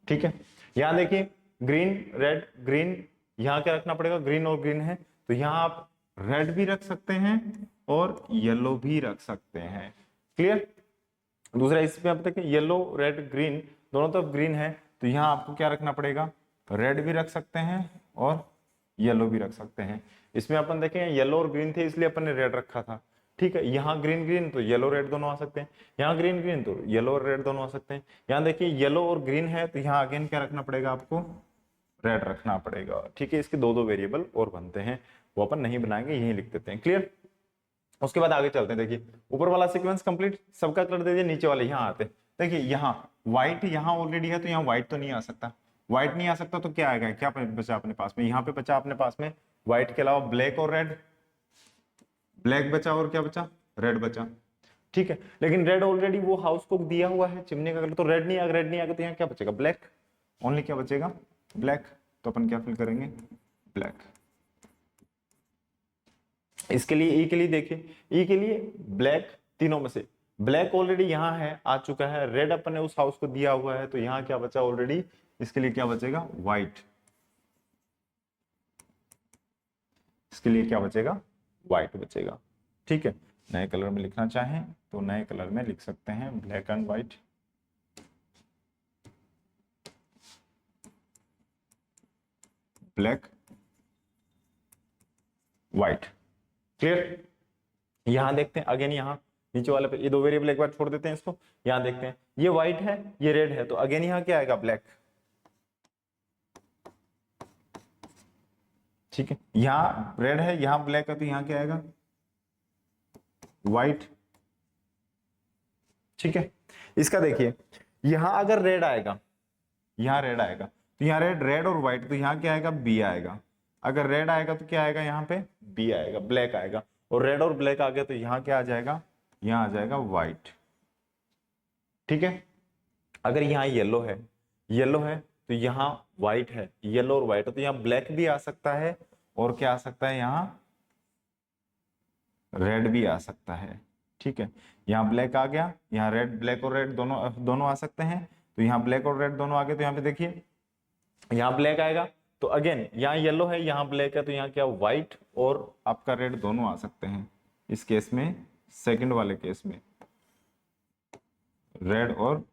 ठीक है, यहाँ देखिए ग्रीन, रेड, ग्रीन, यहाँ क्या रखना पड़ेगा, ग्रीन और ग्रीन है, तो यहाँ आप रेड भी रख सकते हैं और येलो भी रख सकते हैं। क्लियर। दूसरा इसमें आप देखिए येलो, रेड, ग्रीन, दोनों तरफ ग्रीन है, तो यहाँ आपको क्या रखना पड़ेगा, रेड भी रख सकते हैं और येलो भी रख सकते हैं। इसमें अपन देखें येलो और ग्रीन थे इसलिए अपन ने रेड रखा था। ठीक है, यहाँ ग्रीन ग्रीन तो येलो रेड दोनों आ सकते हैं, यहाँ ग्रीन ग्रीन तो येलो और रेड दोनों आ सकते हैं। यहाँ देखिए येलो और ग्रीन है, तो यहाँ अगेन क्या रखना पड़ेगा आपको, रेड रखना पड़ेगा। ठीक है, इसके दो दो वेरिएबल और बनते हैं, वो अपन नहीं बनाएंगे, यही लिख देते हैं। क्लियर। उसके बाद आगे चलते हैं। देखिए ऊपर वाला सीक्वेंस कंप्लीट सबका कर दीजिए, नीचे वाले यहाँ आते हैं। देखिए यहाँ व्हाइट यहाँ ऑलरेडी है, तो यहाँ व्हाइट तो नहीं आ सकता, व्हाइट नहीं आ सकता, तो क्या आएगा, क्या बचा अपने पास में, यहाँ पे बचा अपने पास में व्हाइट के अलावा ब्लैक और रेड, ब्लैक बचा और क्या बचा, रेड बचा। ठीक है, लेकिन रेड ऑलरेडी वो हाउस को दिया हुआ है चिमनी का कलर, तो रेड नहीं आएगा, रेड नहीं आएगा, तो यहाँ क्या बचेगा, ब्लैक, ओनली क्या बचेगा, ब्लैक। तो अपन क्या फिल करेंगे, ब्लैक। इसके लिए ई के लिए देखिए, ई के लिए ब्लैक, तीनों में से ब्लैक ऑलरेडी यहाँ है, आ चुका है, रेड अपन ने उस हाउस को दिया हुआ है, तो यहाँ क्या बचा ऑलरेडी, इसके लिए क्या बचेगा, व्हाइट। इसके लिए क्या बचेगा, व्हाइट बचेगा। ठीक है, नए कलर में लिखना चाहें तो नए कलर में लिख सकते हैं, black and white. Black white, clear. यहां देखते हैं अगेन, यहां नीचे वाले पे ये दो वेरिएबल एक बार छोड़ देते हैं इसको, यहां देखते हैं ये व्हाइट है ये रेड है, तो अगेन यहां क्या आएगा, ब्लैक। ठीक है, यहां रेड है यहां ब्लैक है, तो यहां क्या आएगा, व्हाइट। ठीक है, इसका देखिए यहां अगर रेड आएगा, यहां रेड आएगा तो यहां रेड, रेड और व्हाइट, तो यहां क्या आएगा, बी आएगा। अगर रेड आएगा तो क्या आएगा, यहाँ पे बी आएगा, ब्लैक आएगा। और रेड और ब्लैक आ गया तो यहाँ क्या आ जाएगा, यहाँ आ जाएगा व्हाइट। ठीक है, अगर यहाँ येलो है, येलो है तो यहाँ व्हाइट है, येलो और व्हाइट है, तो यहाँ ब्लैक भी आ सकता है और क्या आ सकता है, यहाँ रेड भी आ सकता है। ठीक है, यहाँ ब्लैक आ गया, यहाँ रेड, ब्लैक और रेड दोनों दोनों आ सकते हैं, तो यहाँ ब्लैक और रेड दोनों आ गए, तो यहाँ पे देखिए यहाँ ब्लैक आएगा, तो अगेन यहाँ येलो है यहाँ ब्लैक है, तो यहाँ क्या व्हाइट और आपका रेड दोनों आ सकते हैं। इस केस में, सेकंड वाले केस में रेड और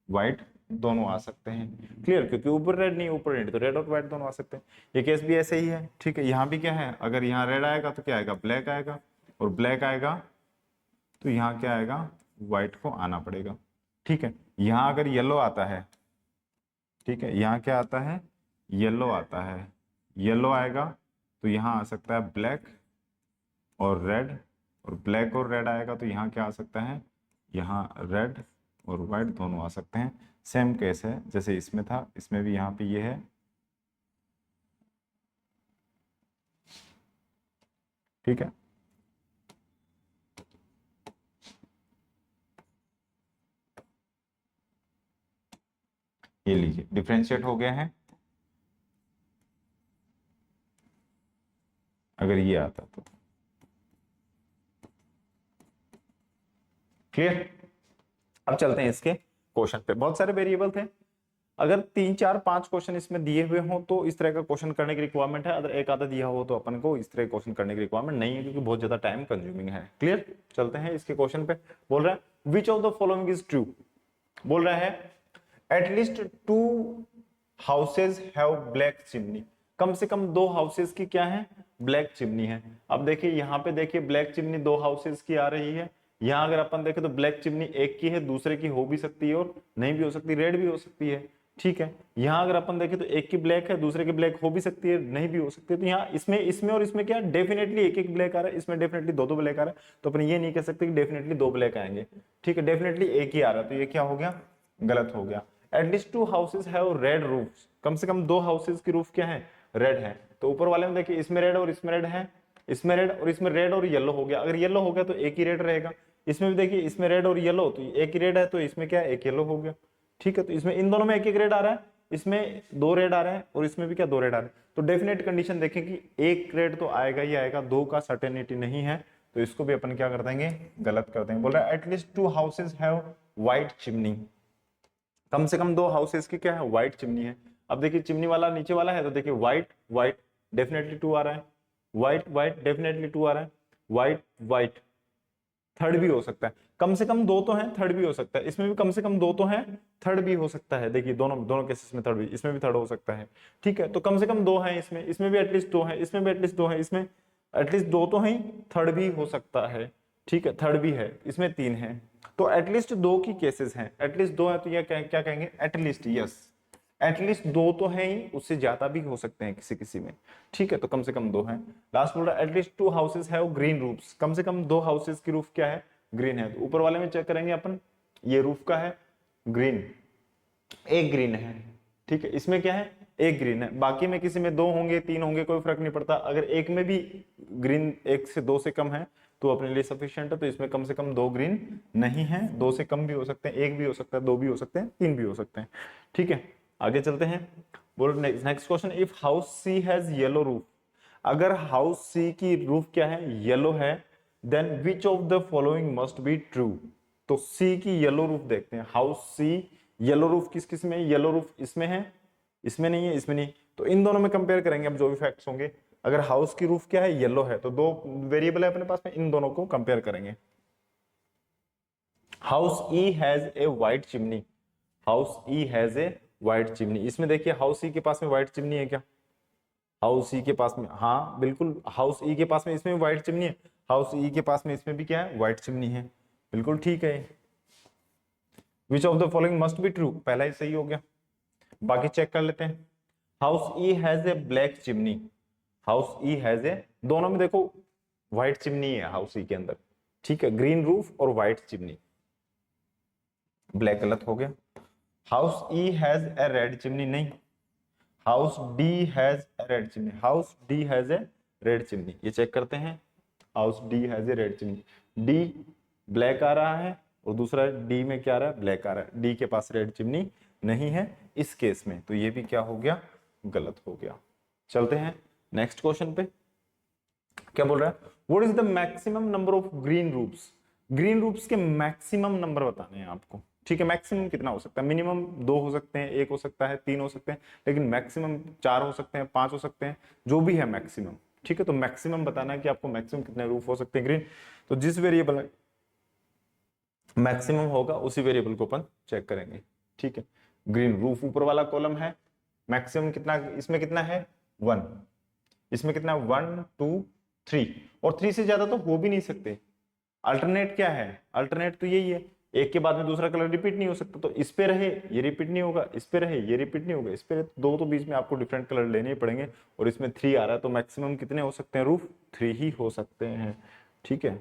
व्हाइट दोनों आ सकते हैं, क्लियर, क्योंकि ऊपर रेड नहीं ऊपर रेड, तो रेड और व्हाइट दोनों आ सकते हैं। ये केस भी ऐसे ही है। ठीक है, यहाँ भी क्या है, अगर यहाँ रेड आएगा तो क्या आएगा, ब्लैक आएगा, और ब्लैक आएगा तो यहाँ क्या आएगा, व्हाइट को आना पड़ेगा। ठीक है, यहाँ अगर येलो आता है, ठीक है, यहाँ क्या आता है, येलो आता है, येलो आएगा तो यहाँ आ सकता है ब्लैक और रेड, और ब्लैक और रेड आएगा तो यहाँ क्या आ सकता है, यहाँ रेड और व्हाइट दोनों आ सकते हैं। सेम केस है जैसे इसमें था, इसमें भी यहाँ पे ये है। ठीक है, ये लीजिए डिफ्रेंशिएट हो गया है। अगर ये आता तो क्लियर। अब चलते हैं इसके क्वेश्चन पे। बहुत सारे वेरिएबल थे, अगर 3 4 5 क्वेश्चन इसमें दिए हुए हों तो इस तरह का क्वेश्चन करने की रिक्वायरमेंट है, अगर एक आधा दिया हो तो अपन को इस तरह क्वेश्चन करने की रिक्वायरमेंट नहीं है, क्योंकि बहुत ज्यादा टाइम कंज्यूमिंग है। क्लियर, चलते हैं इसके क्वेश्चन पे। बोल रहा है which of the following is true, बोल रहा है at least 2 houses have black chimney, कम से कम 2 हाउसेज की क्या है, ब्लैक चिमनी है। अब देखिए यहाँ पे देखिए ब्लैक चिमनी 2 हाउसेज की आ रही है, यहाँ अगर अपन देखें तो ब्लैक चिमनी एक की है, दूसरे की हो भी सकती है और नहीं भी हो सकती, रेड भी हो सकती है। ठीक है, यहाँ अगर अपन देखें तो एक की ब्लैक है, दूसरे की ब्लैक हो भी सकती है, नहीं भी हो सकती है। तो यहाँ इसमें इसमें और इसमें क्या डेफिनेटली एक एक ब्लैक आ रहा है, इसमें डेफिनेटली 2 ब्लैक आ रहा है, तो अपन ये नहीं कह सकते कि डेफिनेटली 2 ब्लैक आएंगे। ठीक है, डेफिनेटली एक ही आ रहा है, तो ये क्या हो गया, गलत हो गया। At least 2 houses have red roofs, कम से कम 2 हाउसेज की रूफ क्या है, रेड है। तो ऊपर वाले में देखिए इसमें रेड और इसमें रेड है, इसमें रेड और इसमें रेड और येलो हो गया। अगर येलो हो गया तो एक ही रेड रहेगा, इसमें भी देखिए इसमें रेड और येलो, तो एक ही रेड है, तो इसमें क्या एक येलो हो गया। ठीक है, तो इसमें इन दोनों में एक एक रेड आ रहा है, इसमें 2 रेड आ रहे हैं और इसमें भी क्या 2 रेड आ रहे हैं। तो डेफिनेट कंडीशन देखें कि एक रेड तो आएगा ही आएगा, 2 का सर्टेनिटी नहीं है, तो इसको भी अपन क्या कर देंगे, गलत कर देंगे। बोल रहा है at least 2 houses have white chimney, कम से कम 2 हाउसेज की क्या है, व्हाइट चिमनी है। अब देखिए चिमनी वाला नीचे वाला है, तो देखिए व्हाइट व्हाइट डेफिनेटली 2 आ रहा है, व्हाइट व्हाइट डेफिनेटली 2 आ रहा है, व्हाइट व्हाइट, थर्ड भी हो सकता है, कम से कम 2 तो है, थर्ड भी हो सकता है, इसमें भी कम से कम 2 तो है, थर्ड भी हो सकता है। देखिए दोनों दोनों केसेस में थर्ड भी, इसमें भी थर्ड हो सकता है। ठीक है, तो कम से कम 2 है इसमें, इसमें भी एटलीस्ट 2 है, इसमें भी एटलीस्ट 2 है, इसमें एटलीस्ट 2 तो है, थर्ड भी हो सकता है। ठीक है, थर्ड भी है, इसमें 3 है, तो एटलीस्ट 2 की केसेस हैं, एटलीस्ट 2 है, तो ये क्या कहेंगे, एटलीस्ट, यस एटलीस्ट 2 तो है ही, उससे ज्यादा भी हो सकते हैं किसी किसी में। ठीक है, तो कम से कम 2 है। लास्ट बोल रहा है at least 2 houses have green roofs, कम से कम 2 हाउसेज की रूफ क्या है, ग्रीन है। तो ऊपर वाले में चेक करेंगे अपन, ये रूफ का है ग्रीन, एक ग्रीन है। ठीक है, इसमें क्या है, एक ग्रीन है, बाकी में किसी में 2 होंगे 3 होंगे कोई फर्क नहीं पड़ता। अगर एक में भी ग्रीन 1 से 2 से कम है तो अपने लिए सफिशिएंट है, तो इसमें कम से कम 2 ग्रीन नहीं है, 2 से कम भी हो सकते हैं, 1 भी हो सकता है, 2 भी हो सकते हैं, 3 भी हो सकते हैं। ठीक है, आगे चलते हैं। बोलो next question, if house C has yellow roof, अगर हाउस सी की रूफ क्या है, येलो है, then which of the following must be true. तो सी की येलो रूफ देखते हैं, हाउस सी येलो रूफ किस किस में, येलो रूफ इसमें है, इसमें नहीं है, इसमें नहीं, तो इन दोनों में कंपेयर करेंगे अब जो भी फैक्ट्स होंगे। अगर हाउस की रूफ क्या है, येलो है, तो दो वेरिएबल है अपने पास में, इन दोनों को कंपेयर करेंगे। House E has a white chimney, house E has a white chimney, इसमें देखिए हाउस ई के पास में व्हाइट चिमनी है क्या, हाउस ई के पास में, हाँ बिल्कुल हाउस ई के पास में इसमें व्हाइट चिमनी है, हाउस ई के पास में इसमें भी क्या है, व्हाइट चिमनी है, बिल्कुल ठीक है। Which of the following must be true, पहला ही सही हो गया, बाकी चेक कर लेते हैं। House E has a black chimney, house E has a, दोनों में देखो व्हाइट चिमनी है हाउस ई के अंदर, ठीक है, ग्रीन रूफ और व्हाइट चिमनी, ब्लैक गलत हो गया। House E has a red chimney, नहीं, house D has a red chimney, house D has a red chimney, ये चेक करते हैं, house D has a red chimney, D black आ रहा है और दूसरा डी में क्या आ रहा है, ब्लैक आ रहा है, डी के पास रेड चिमनी नहीं है इस केस में, तो ये भी क्या हो गया, गलत हो गया। चलते हैं नेक्स्ट क्वेश्चन पे, क्या बोल रहा है, what is the maximum number of green roofs, green roofs के मैक्सिमम नंबर बताने हैं आपको, ठीक है, मैक्सिमम कितना हो सकता है, मिनिमम 2 हो सकते हैं, 1 हो सकता है, 3 हो सकते हैं, लेकिन मैक्सिमम 4 हो सकते हैं, 5 हो सकते हैं, जो भी है मैक्सिमम, ठीक है, तो मैक्सिमम बताना है कि आपको मैक्सिमम कितने रूफ हो सकते हैं ग्रीन, तो जिस वेरिएबल में मैक्सिमम होगा उसी वेरिएबल को अपन चेक करेंगे, ठीक है। ग्रीन रूफ ऊपर वाला कॉलम है, मैक्सिमम कितना, इसमें कितना है 1, इसमें कितना 1 2 3, और 3 से ज्यादा तो हो भी नहीं सकते, अल्टरनेट क्या है, अल्टरनेट तो यही है, एक के बाद में दूसरा कलर रिपीट नहीं हो सकता, तो इस पे रहे ये रिपीट नहीं होगा, इस पे रहे ये रिपीट नहीं होगा, इस पे दो, तो बीच में आपको डिफरेंट कलर लेने ही पड़ेंगे, और इसमें 3 आ रहा है, तो मैक्सिमम कितने हो सकते हैं रूफ, 3 ही हो सकते हैं, ठीक है,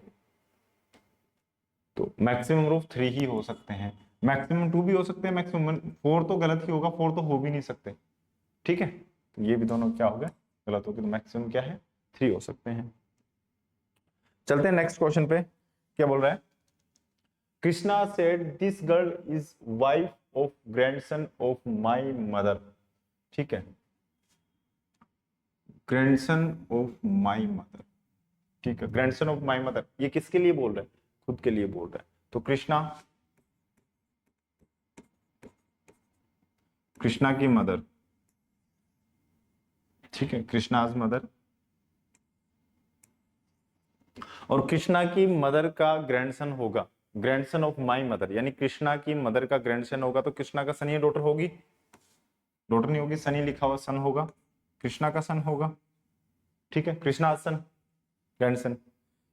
तो मैक्सिमम रूफ 3 ही हो सकते हैं, मैक्सिमम 2 भी हो सकते हैं, मैक्सिमम 4 तो गलत ही होगा, 4 तो हो भी नहीं सकते, ठीक है, तो ये भी दोनों क्या हो गए, गलत हो गए, तो मैक्सिमम क्या है 3 हो सकते हैं। चलते हैं नेक्स्ट क्वेश्चन पे, क्या बोल रहा है, Krishna said this girl is wife of grandson of my mother, ठीक है, ग्रैंडसन ऑफ माय मदर, ठीक है, ग्रैंडसन ऑफ माय मदर, ये किसके लिए बोल रहा है, खुद के लिए बोल रहा है, तो कृष्णा, कृष्णा की मदर, ठीक है, कृष्णाज मदर, और कृष्णा की मदर का ग्रैंडसन होगा, ग्रैंडसन ऑफ माय मदर, यानी कृष्णा की मदर का ग्रैंडसन होगा, तो कृष्णा का सन या डॉटर होगी, डॉटर नहीं होगी, सनी लिखा हुआ सन होगा, कृष्णा का सन होगा, ठीक है, कृष्णा सन ग्रैंडसन।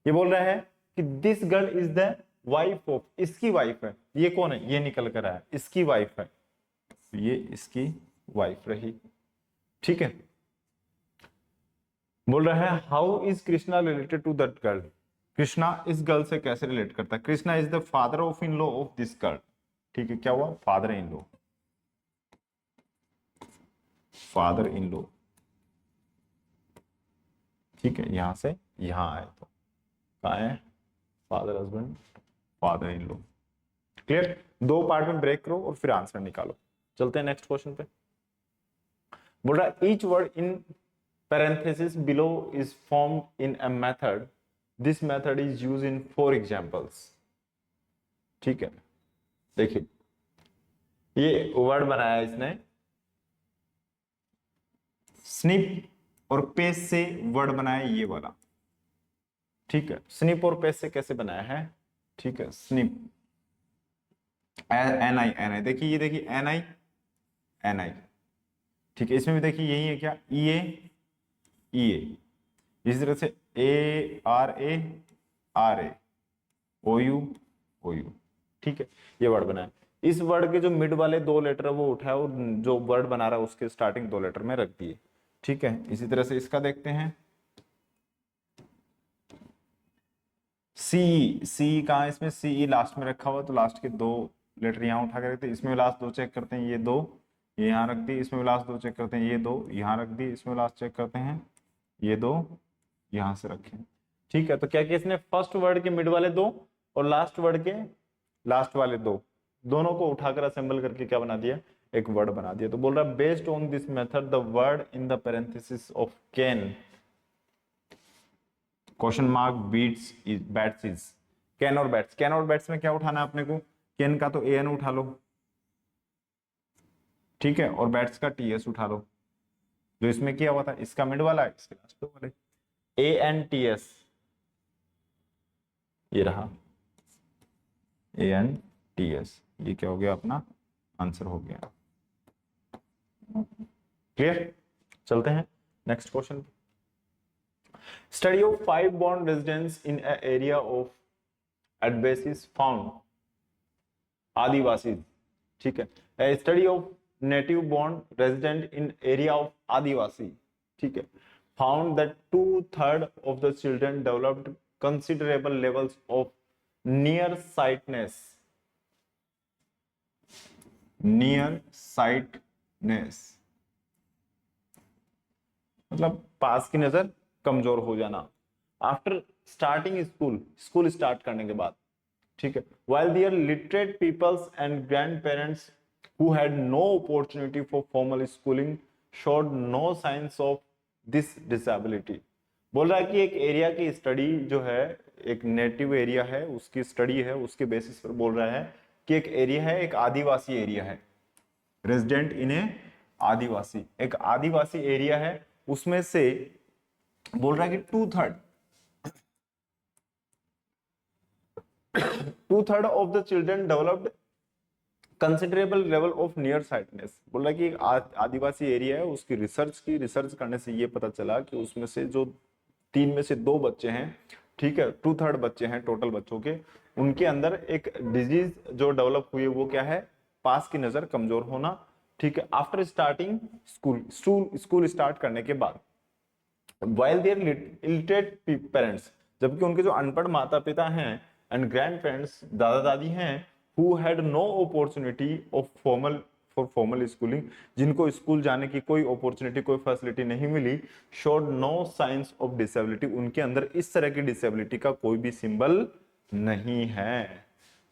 ये बोल रहा है कि this girl is the wife of, इसकी वाइफ है, ये कौन है, ये निकल कर आया, इसकी वाइफ है, ये इसकी वाइफ रही, ठीक है। बोल रहा है how is Krishna related to that girl, Krishna इस गर्ल से कैसे रिलेट करता है, Krishna is the father of in law of this girl, ठीक है, क्या हुआ, father in law, father in law, ठीक है, यहां से यहां आए तो कहा है, father husband, father in law, clear, 2 part में ब्रेक करो और फिर आंसर निकालो। चलते हैं नेक्स्ट क्वेश्चन पे, बोल रहा है each word in parenthesis below is formed in a method, this method is used in 4 examples, ठीक है, देखिए ये वर्ड बनाया है इसने, स्निप और पेस्ट से वर्ड बनाया ये वाला, ठीक है, स्निप और पेस्ट से कैसे बनाया है, ठीक है, स्निप एन आई एन आई, देखिए ये देखिए एन आई एन आई, ठीक है, इसमें भी देखिए यही है क्या, ई ए, इसी तरह से A R A O you, ठीक है, ये वर्ड बना है, इस वर्ड के जो मिड वाले 2 लेटर है वो उठाए और जो वर्ड बना रहा है उसके स्टार्टिंग 2 लेटर में रख दिए, ठीक है। इसी तरह से इसका देखते हैं, सी कहाँ, इसमें सी लास्ट में रखा हुआ, तो लास्ट के 2 लेटर यहाँ उठा के रखते हैं, इसमें लास्ट 2 चेक करते हैं, ये 2 ये यहाँ रख दी, इसमें लास्ट 2 चेक करते हैं, ये 2 यहाँ रख दी, इसमें लास्ट चेक करते हैं, ये 2 यहां से रखें, ठीक है, तो क्या किया इसने, फर्स्ट वर्ड के मिड वाले 2 और लास्ट वर्ड के लास्ट वाले 2 दोनों को उठाकर असेंबल करके क्या बना दिया, एक वर्ड बना दिया। तो बोल रहा है based on this method the word in the parenthesis of can question mark beats is bats is can और बैट्स। कैन और बैट्स में क्या उठाना है अपने को, कैन का तो एन उठा लो, ठीक है, और बैट्स का टीएस उठा लो। जो इसमें किया हुआ था, इसका मिड वाला है, इसके लास्ट वाले ए एन टी एस, ये रहा ए एन टी एस, ये क्या हो गया अपना आंसर हो गया। क्लियर, चलते हैं next question. Study of 5 bond residence in area of एडबेसिस फाउंड आदिवासी, ठीक है। Study of native bond resident in area of Adivasi, ठीक है, found that 2/3 of the children developed considerable levels of near sightedness. Near sightedness मतलब पास की नजर कमजोर हो जाना। After starting school, school start करने के बाद, ठीक है, while their literate peoples and grandparents who had no opportunity for formal schooling showed no signs of this disability। बोल रहा है कि एक एरिया की स्टडी जो है, एक नेटिव एरिया है, उसकी स्टडी है, उसके बेसिस पर बोल रहा है कि एक एरिया है, एक आदिवासी एरिया है, रेजिडेंट इन ए आदिवासी, एक आदिवासी एरिया है, उसमें से बोल रहा है कि 2/3 of the children developed considerable level of near sightedness. बोल रहा है कि आदिवासी एरिया है, उसकी रिसर्च करने से ये पता चला कि उसमें से जो 3 में से 2 बच्चे हैं, ठीक है, 2/3 बच्चे हैं टोटल बच्चों के, उनके अंदर एक डिजीज जो डेवलप हुई है वो क्या है, पास की नजर कमजोर होना, ठीक है, आफ्टर स्टार्टिंग स्कूल स्टार्ट करने के बाद। while their illiterate पेरेंट्स, जबकि उनके जो अनपढ़ माता पिता हैं एंड ग्रैंड पेरेंट्स, दादा दादी हैं, who had no opportunity of formal schooling, जिनको स्कूल जाने की कोई अपॉर्चुनिटी, कोई फैसिलिटी नहीं मिली, showed no signs of disability, उनके अंदर इस तरह की डिसेबिलिटी का कोई भी सिंबल नहीं है।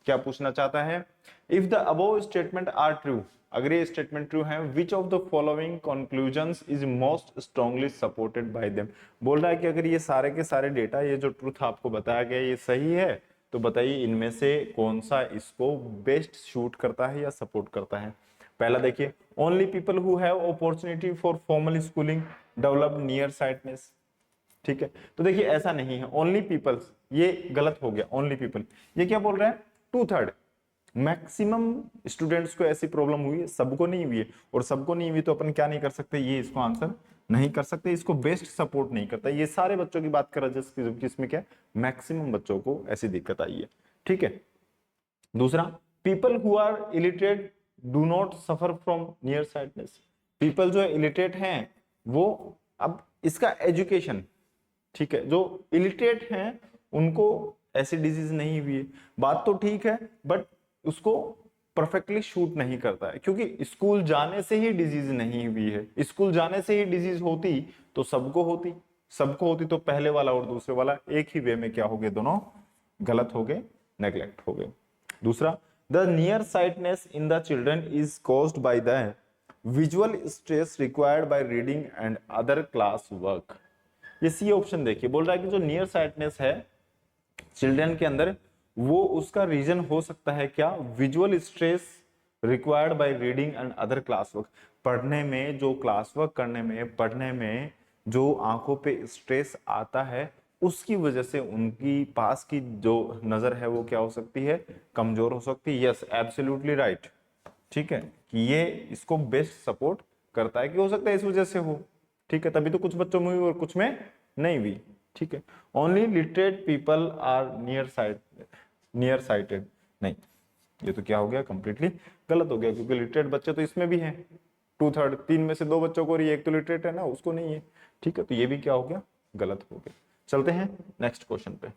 क्या पूछना चाहता है, if the above statement are true, अगर ये स्टेटमेंट ट्रू है, which of the following conclusions is most strongly supported by them. बोल रहा है कि अगर ये सारे के सारे डेटा, ये जो ट्रूथ आपको बताया गया ये सही है, तो बताइए इनमें से कौन सा इसको बेस्ट शूट करता है या सपोर्ट करता है। पहला देखिए, only people who have opportunity for formal schooling develop near sightedness, ठीक है, तो देखिए ऐसा नहीं है, ओनली पीपल्स, ये गलत हो गया, ओनली पीपल, ये क्या बोल रहा है, 2/3 मैक्सिमम स्टूडेंट्स को ऐसी प्रॉब्लम हुई है, सबको नहीं हुई है, और सबको नहीं हुई तो अपन क्या नहीं कर सकते, ये इसको आंसर नहीं कर सकते, इसको बेस्ट सपोर्ट नहीं करता। ये सारे बच्चों की बात कर रहा है जिसमें क्या मैक्सिमम बच्चों को ऐसी दिक्कत आई है, ठीक है। दूसरा, people who are illiterate do not suffer from near sightedness, people जो इलिटरेट हैं वो, अब इसका एजुकेशन, ठीक है, जो इलिटरेट हैं उनको ऐसी डिजीज नहीं हुई है, बात तो ठीक है, बट उसको परफेक्टली शूट नहीं करता है, क्योंकि स्कूल जाने से ही डिजीज नहीं हुई है। स्कूल जाने से ही डिजीज होती तो सबको होती तो पहले वाला और दूसरे वाला एक ही वे में क्या हो गए, दोनों गलत हो गए, नेग्लेक्ट हो गए। दूसरा, the near sightedness in the children is caused by the visual stress required by reading and other class work. ये सी ऑप्शन देखिए, बोल रहा है कि जो नियर साइटनेस है चिल्ड्रन के अंदर, वो उसका रीजन हो सकता है क्या, visual stress required by reading and other class work, पढ़ने में, जो क्लास वर्क करने में, पढ़ने में जो आंखों पे स्ट्रेस आता है, उसकी वजह से उनकी पास की जो नजर है वो क्या हो सकती है, कमजोर हो सकती है। यस, एब्सोल्युटली राइट, ठीक है, कि ये इसको बेस्ट सपोर्ट करता है कि हो सकता है इस वजह से हो, ठीक है, तभी तो कुछ बच्चों में हुई और कुछ में नहीं हुई, ठीक है। Only literate people are near sighted, नहीं, ये तो क्या हो गया, कंप्लीटली गलत हो गया, क्योंकि लिटरेट बच्चे तो इसमें भी हैं, 2/3, 3 में से 2 बच्चों को, एक तो लिटरेट है ना, उसको नहीं है, ठीक है, तो ये भी क्या हो गया, गलत हो गया। चलते हैं नेक्स्ट क्वेश्चन पे।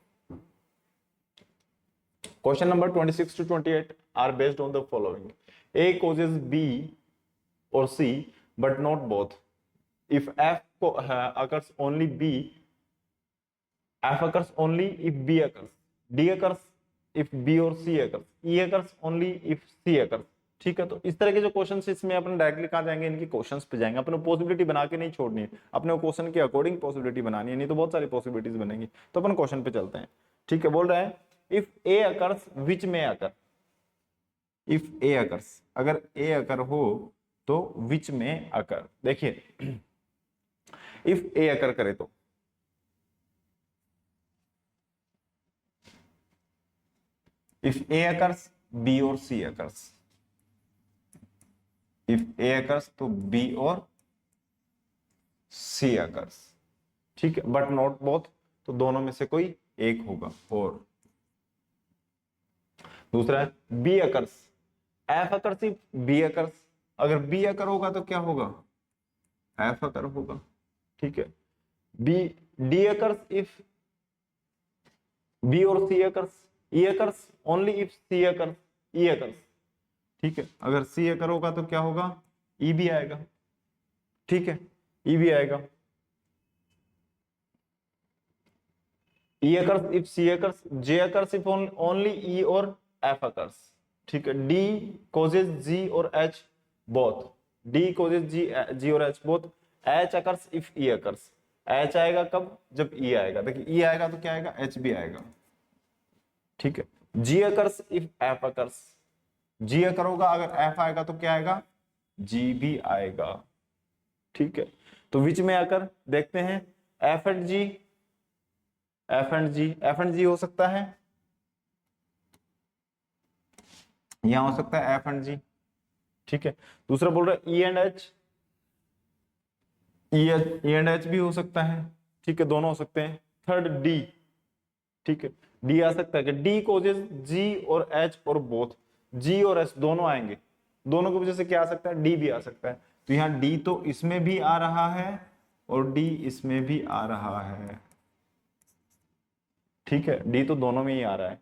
Question number 26 to 28 are based on the following, A causes B और C but not both, if F occurs only b, f occurs only if b occurs, d occurs if b or c occurs, e occurs only if c occurs, ठीक है, तो इस तरह के जो question इसमें अपन directly कहाँ जाएंगे, इनकी क्वेश्चंस पे जाएंगे। अपने पॉसिबिलिटी बना के नहीं छोड़नी है, अपने क्वेश्चन के अकॉर्डिंग पॉसिबिलिटी बनानी है, नहीं तो बहुत सारी पॉसिबिलिटीज बनेंगी। तो अपन क्वेश्चन पे चलते हैं। ठीक है, बोल रहा है इफ ए अकर्स विच में अकर, इफ ए अकर्स, अगर ए अकर हो तो विच में अकर। देखिए इफ ए अकर करे तो इफ ए अकर्स बी और C occurs, if A occurs तो बी और सी अकर्स। ठीक है, बट नॉट बोथ, तो दोनों में से कोई एक होगा। और दूसरा है B occurs, F occurs if B occurs, अगर बी अकर होगा तो क्या होगा, एफ अकर होगा। ठीक है, B D occurs if B और C occurs, E occurs only if C occurs, E occurs. ठीक है, अगर सी अकर होगा तो क्या होगा, ई भी आएगा। ठीक है, ई भी आएगा। E occurs if C occurs, J occurs if only E और एफ अकर्स। ठीक है, डी कोजेस जी और H both, D causes G और H both. H occurs if E occurs, H आएगा कब, जब ई आएगा। देखिए ई आएगा तो क्या आएगा, एच भी आएगा। ठीक है, G occurs if F occurs, जी अकर होगा, अगर एफ आएगा तो क्या आएगा, जी भी आएगा। ठीक है, तो विच में आकर देखते हैं, F and G, F and G, F and G हो सकता है, यहां हो सकता है एफ एंड जी। ठीक है, दूसरा बोल रहा है E and H, E and H भी हो सकता है। ठीक है, दोनों हो सकते हैं। थर्ड डी, ठीक है, डी आ सकता है कि डी कोजेस जी और एच और बोथ, जी और एच दोनों आएंगे, दोनों की वजह से क्या आ सकता है, डी भी आ सकता है। तो यहाँ डी तो इसमें भी आ रहा है और डी इसमें भी आ रहा है। ठीक है, डी तो दोनों में ही आ रहा है।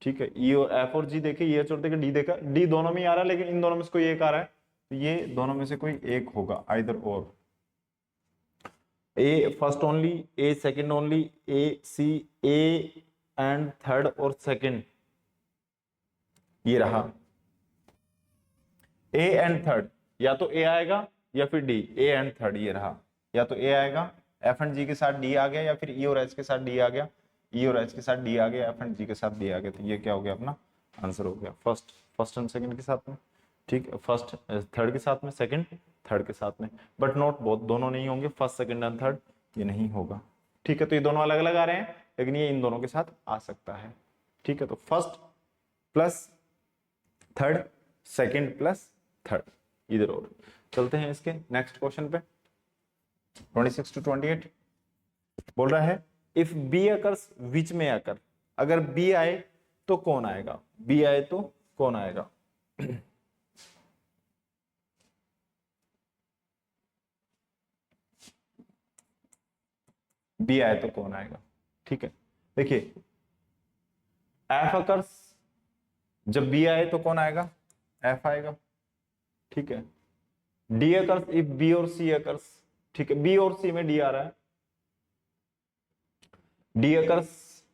ठीक है, ई और एफ और जी देखे, ये छोड़ देखे, डी देखा, डी दोनों में ही आ रहा है, लेकिन इन दोनों में से कोई एक आ रहा है, तो ये दोनों में से कोई एक होगा, either or. A first only, A second only, A C, A and third और सेकंड, ये रहा ए एंड थर्ड, या तो ए आएगा या फिर डी, ए एंड थर्ड ये रहा, या तो ए आएगा, एफ एंड जी के साथ डी आ गया, या फिर ई और एच के साथ डी आ गया, ई और एच के साथ डी आ गया, एफ एंड जी के साथ डी आ गया। तो ये क्या हो गया, अपना आंसर हो गया, फर्स्ट एंड सेकंड के साथ में। ठीक है, फर्स्ट थर्ड के साथ में, सेकंड थर्ड के साथ में, बट नॉट बोथ, दोनों नहीं होंगे, फर्स्ट सेकंड एंड थर्ड ये नहीं होगा। ठीक है, तो ये दोनों अलग अलग आ रहे हैं, लेकिन ये इन दोनों के साथ आ सकता है। ठीक है, तो first plus third, second plus third, इधर और। चलते हैं इसके नेक्स्ट क्वेश्चन पे, 26 to 28 बोल रहा है इफ बी अकर्स विच में अकर, अगर बी आए तो कौन आएगा, बी आए तो कौन आएगा। बी आए तो कौन आएगा। ठीक है, देखिए एफ अकर्स, जब बी आए तो कौन आएगा, एफ आएगा। ठीक है, डी अकर्स इफ बी और सी अकर्स, ठीक है, बी और सी में डी आ रहा है, D occurs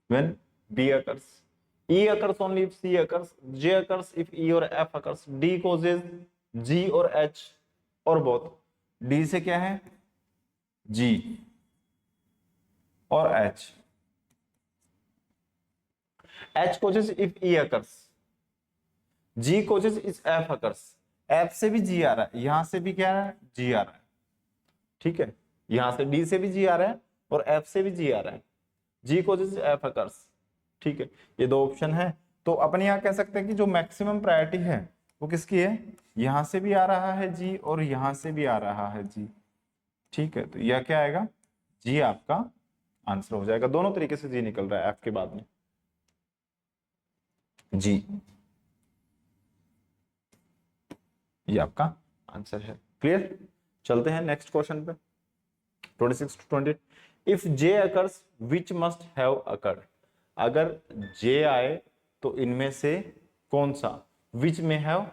when B occurs, E occurs only if C occurs, J occurs if E और F occurs, D causes G और एच और बोथ, डी से क्या है, जी और H, H causes if E occurs, G causes if F occurs, F से भी जी आ रहा है, यहां से भी क्या आ रहा है, जी आ रहा है। ठीक है, यहां से डी से भी जी आ रहा है और एफ से भी जी आ रहा है, जी कोजेस एफ अकर्स। ठीक है, ये दो ऑप्शन है। तो अपन यहां कह सकते हैं कि जो मैक्सिमम प्रायोरिटी है वो किसकी है, यहां से भी आ रहा है जी और यहां से भी आ रहा है जी। ठीक है, तो यह क्या आएगा, जी आपका आंसर हो जाएगा, दोनों तरीके से जी निकल रहा है एफ के बाद में, जी ये आपका आंसर है। क्लियर, चलते हैं नेक्स्ट क्वेश्चन पे, 26 to 28 if J occurs which must have occurred, अगर जे आए तो इनमें से कौन सा, विच में have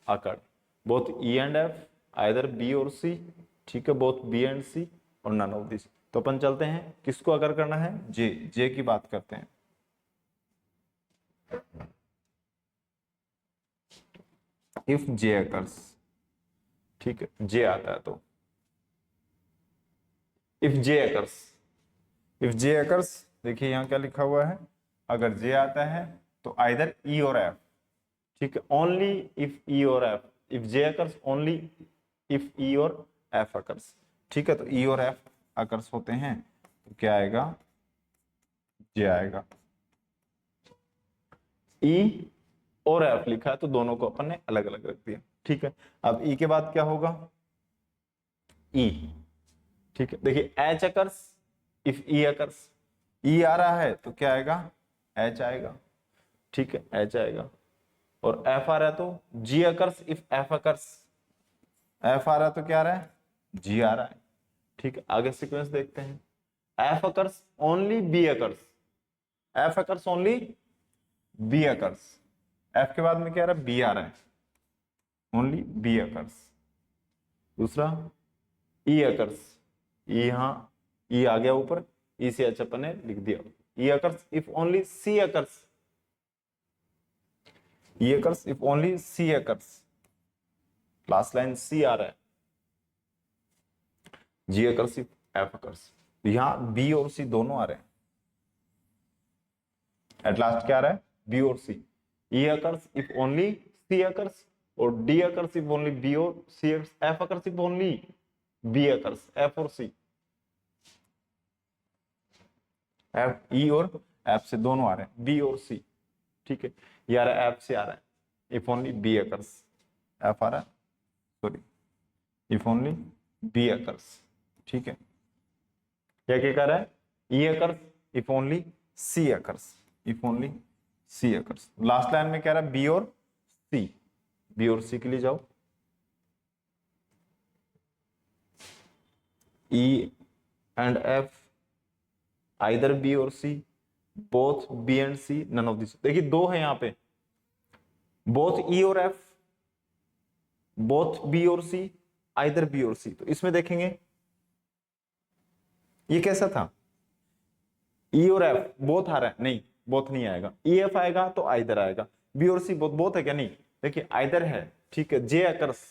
occurred, both E and F, either B और सी। ठीक है, बोथ बी एंड सी और नन ऑफ दिस। तो अपन चलते हैं, किसको अगर करना है, जे की बात करते हैं। इफ जे अकर्स, ठीक है, जे आता है तो if J occurs, if J occurs, देखिए यहां क्या लिखा हुआ है, अगर जे आता है तो आइदर ई और एफ, ठीक है, ओनली इफ ई और F, if J occurs only if E और एफ अकर्स, ठीक है, तो ई और एफ अकर्स होते हैं तो क्या आएगा, जे आएगा। ई और एफ लिखा है तो दोनों को अपन ने अलग अलग रख दिया, ठीक है। अब ई के बाद क्या होगा, ई, ठीक है, देखिए H occurs if E occurs, E आ रहा है तो क्या आएगा, एच आएगा, ठीक है, एच आएगा। और एफ आ रहा है तो G occurs if F occurs, F आ रहा है तो क्या आ रहा है, जी आ रहा है, ठीक है। आगे सीक्वेंस देखते हैं, F occurs only B occurs, F occurs only B occurs, F के बाद में क्या आ रहा है, बी आ रहा है, ओनली बी अकर्स। दूसरा ई अकर्स, ई यहां ई आ गया ऊपर, ई से एच अपन ने लिख दिया, E occurs if only C occurs, E occurs if only C occurs, last line C आ रहा है, G occurs if F occurs, यहां बी और सी दोनों आ रहे हैं, एट लास्ट क्या आ रहा है, बी और C, E occurs if only C occurs, और D occurs if only B और C, F occurs if only B occurs, F और सी, एफ ई और एफ से दोनों आ रहे हैं, बी और सी, ठीक है, ये आ रहा है एफ से आ रहा है, if only B occurs, F आ रहा है, sorry, if only B occurs, ठीक है। क्या क्या कर रहा है, E occurs if only C occurs, if only C occurs. Last line में क्या रहा है, बी और सी, बी और सी के लिए जाओ, E and F either B और C, both B and C, none of this. देखिए दो है यहां पे, बोथ ई और एफ, बोथ बी और सी, आइदर बी और सी। तो इसमें देखेंगे ये कैसा था, ई और एफ बोथ आ रहा है, नहीं बोथ नहीं आएगा, ई एफ आएगा तो आइदर आएगा, बी और सी बोथ, बोथ है क्या, नहीं, देखिए आइदर है, ठीक है। जे occurs,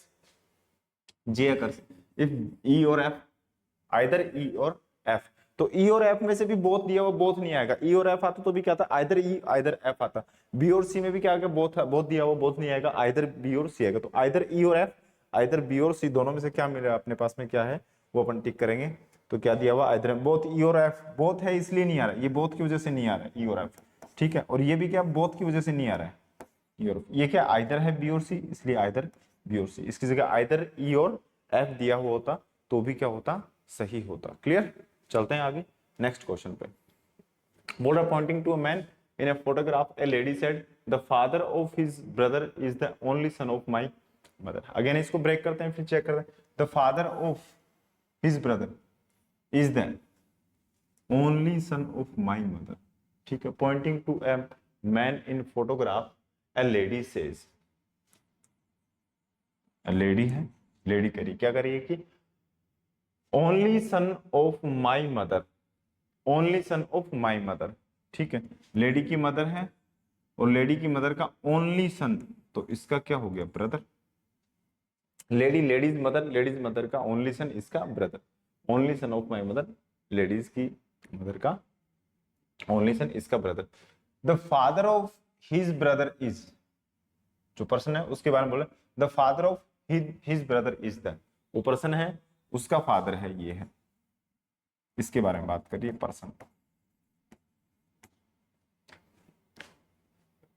J occurs if E और एफ, आइदर ई और एफ, तो ई और एफ में से भी बोथ दिया हुआ, बोथ नहीं आएगा, ई और एफ आता तो भी क्या था, आइदर ई आइदर एफ आता, बी और सी में भी क्या आ गया, बोथ, बोथ दिया हुआ, बोथ नहीं आएगा, आइदर बी और सी आएगा, तो आइदर ई और एफ, आइदर बी और सी, दोनों में से क्या मिल रहा है अपने पास में, क्या है वो अपन टिक करेंगे। तो क्या दिया हुआ, आइदर बोथ ई और एफ, बोथ है इसलिए नहीं आ रहा, ये बोथ की वजह से नहीं आ रहा है ई और एफ, ठीक है, और ये भी क्या बोथ की वजह से नहीं आ रहा है ई और, ये क्या आइदर है बी और सी, इसलिए आइदर बी और सी, इसकी जगह आइदर ई और एफ दिया हुआ होता तो भी क्या होता, सही होता। क्लियर, चलते हैं आगे नेक्स्ट क्वेश्चन पे। बोल रहा pointing to a man in a photograph, a lady said the father of his brother is the only son of my mother. Again इसको ब्रेक करते हैं, फिर चेक करते हैं, the father of his brother is the only son of my mother, ठीक है। Pointing to a man in photograph, a lady says, lady है, lady करी क्या करिए कि only son of my mother, only son of my mother, ठीक है, lady की मदर है और लेडी की मदर का ओनली सन, तो इसका क्या हो गया, brother. Lady, ladies mother, ladies mother का ओनली सन, इसका brother, only son of my mother, ladies की मदर का ओनली सन, इसका brother. The father of his brother is, जो पर्सन है उसके बारे में बोले, the father of his brother is the, वो पर्सन है उसका फादर है, ये है, इसके बारे में बात करिए, person.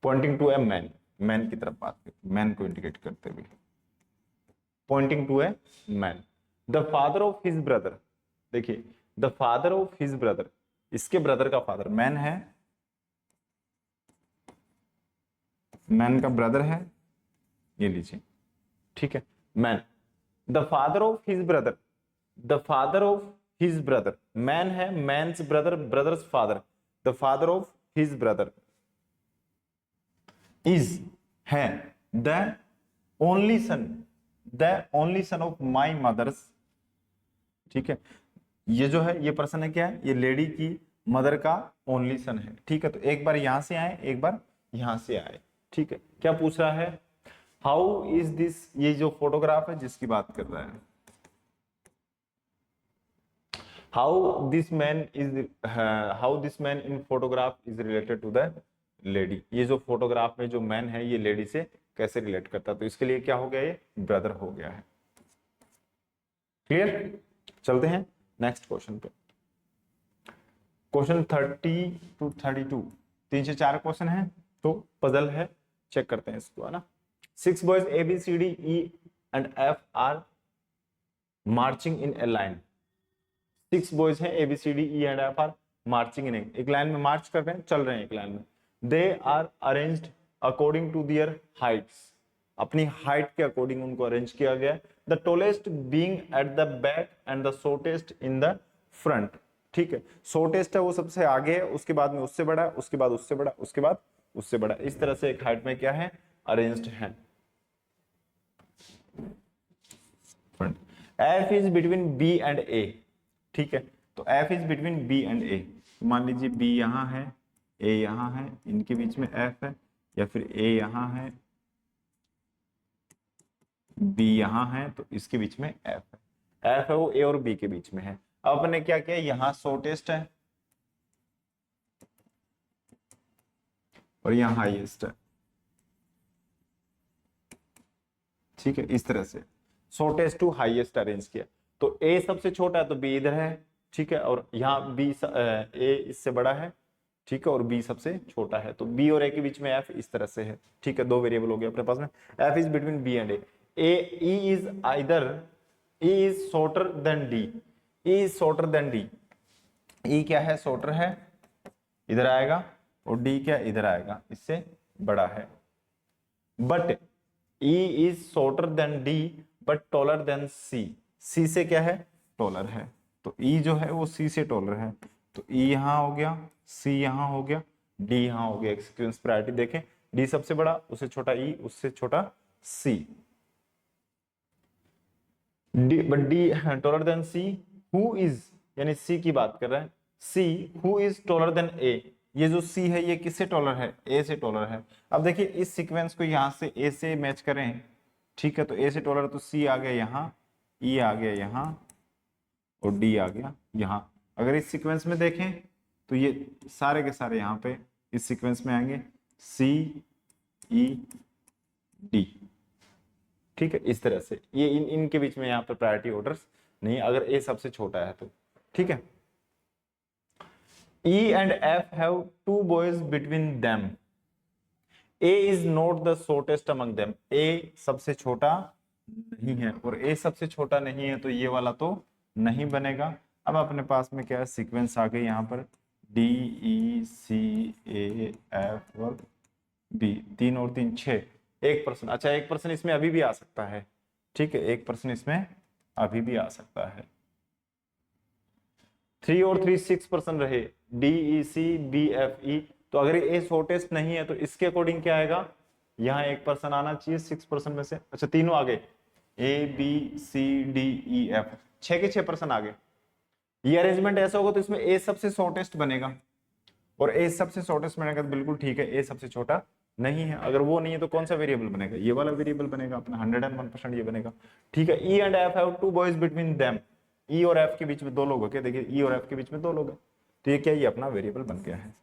Pointing to a man, man की तरफ बात करते, मैन को इंडिकेट करते हुए, pointing to a man, the father of his brother, देखिए the father of his brother, इसके ब्रदर का फादर, मैन है, मैन का ब्रदर है, ये लीजिए, ठीक है, man, the father of his brother, the father of his brother, man है, man's brother, brother's father, the father of his brother is है the only son, the only son of my mothers, ठीक है। ये जो है ये person है क्या है, ये लेडी की मदर का ओनली सन है, ठीक है। तो एक बार यहां से आए, एक बार यहां से आए, ठीक है। क्या पूछ रहा है, हाउ इज दिस, ये जो फोटोग्राफ है जिसकी बात कर रहा है, how this man in photograph is related to the lady, ये जो फोटोग्राफ में जो मैन है ये लेडी से कैसे रिलेट करता है, तो इसके लिए क्या हो गया, ये ब्रदर हो गया है। क्लियर, चलते हैं नेक्स्ट क्वेश्चन पे। क्वेश्चन 30 to 32, 3 से 4 क्वेश्चन है, तो पजल है, चेक करते हैं इसको, है ना। 6 boys A B C D E and F are marching in a line। 6 boys हैं A B C D E and F are marching in एक लाइन में मार्च कर रहे हैं, चल रहे हैं एक लाइन में। They are arranged according to their heights, अपनी हाइट के अकॉर्डिंग उनको अरेंज किया गया है। The tallest being at the back and the shortest in the front, ठीक है, शॉर्टेस्ट है वो सबसे आगे है, उसके बाद में उससे बड़ा है, उसके बाद उससे बड़ा, उसके बाद उससे बड़ा, इस तरह से एक हाइट में क्या है, अरेंज्ड है। F is between B and A, ठीक है, तो F is between B and A, मान लीजिए B यहाँ है, A यहाँ है, इनके बीच में F है, या फिर A यहाँ है, B यहाँ है, तो इसके बीच में F है। F है वो A और B के बीच में है। अब अपने क्या किया, यहाँ शॉर्टेस्ट है और यहाँ हाईएस्ट है, ठीक है, इस तरह से शॉर्टेस्ट टू हाईएस्ट अरेंज किया। तो A सबसे छोटा है तो B इधर है, ठीक है, और यहाँ A इससे बड़ा है, ठीक है, और B सबसे छोटा है, तो B और A के बीच में F इस तरह से है, ठीक है, दो वेरिएबल हो गए अपने पास में। F is between B and E is either E is shorter than D, E is shorter than D, E क्या है, शॉर्टर है, इधर आएगा, और D क्या इधर आएगा, इससे बड़ा है। But E is shorter than D but taller than C, C से क्या है, टॉलर है, तो E जो है वो C से टॉलर है, तो E यहाँ हो गया, C यहाँ हो गया, D यहाँ हो गया। सीक्वेंस प्रायोरिटी देखें, D सबसे बड़ा, उससे छोटा E, उससे छोटा C, but D taller than C, who is, यानी C की बात कर रहा है, C who is taller than A, ये जो C है ये किससे टॉलर है, A से टॉलर है। अब देखिए इस सीक्वेंस को यहाँ से A से मैच करें, ठीक है, तो A से टॉलर, तो C आ गया यहाँ, E आ गया यहाँ, और D आ गया यहाँ। अगर इस सीक्वेंस में देखें तो ये सारे के सारे यहाँ पे इस सीक्वेंस में आएंगे, C E D, ठीक है, इस तरह से ये इनके बीच में यहाँ पे प्रायोरिटी ऑर्डर्स नहीं, अगर A सबसे छोटा है तो, ठीक है। E and F have two boys between them, A is not the shortest among them, A सबसे छोटा नहीं है और A सबसे छोटा नहीं है, तो ये वाला तो नहीं बनेगा। अब अपने पास में क्या है, सीक्वेंस आ गई यहाँ पर D E C A F और B, 3 और 3 6, 1%, अच्छा 1% इसमें अभी भी आ सकता है, ठीक है, 1% इसमें अभी भी आ सकता है। 3 और 3 6% रहे, D E C B F E, तो अगर ये शॉर्टेस्ट नहीं है तो इसके अकॉर्डिंग क्या आएगा, यहाँ 1% आना चाहिए 6% में से, अच्छा तीनों आ गए, A B C D E F, 6 के 6% आ गए। ये अरेंजमेंट ऐसा होगा तो इसमें A सबसे शॉर्टेस्ट बनेगा, और A सबसे शॉर्टेस्ट बनेगा तो बिल्कुल ठीक है, A सबसे छोटा नहीं है। अगर वो नहीं है तो कौन सा वेरिएबल बनेगा, ये वाला वेरिएबल बनेगा अपना, 101% ये बनेगा, ठीक है। E and F have two boys between them, E और F के बीच में 2 लोग है, क्या देखिए E और F के बीच में 2 लोग है, तो ये क्या, ये अपना वेरिएबल बन गया है,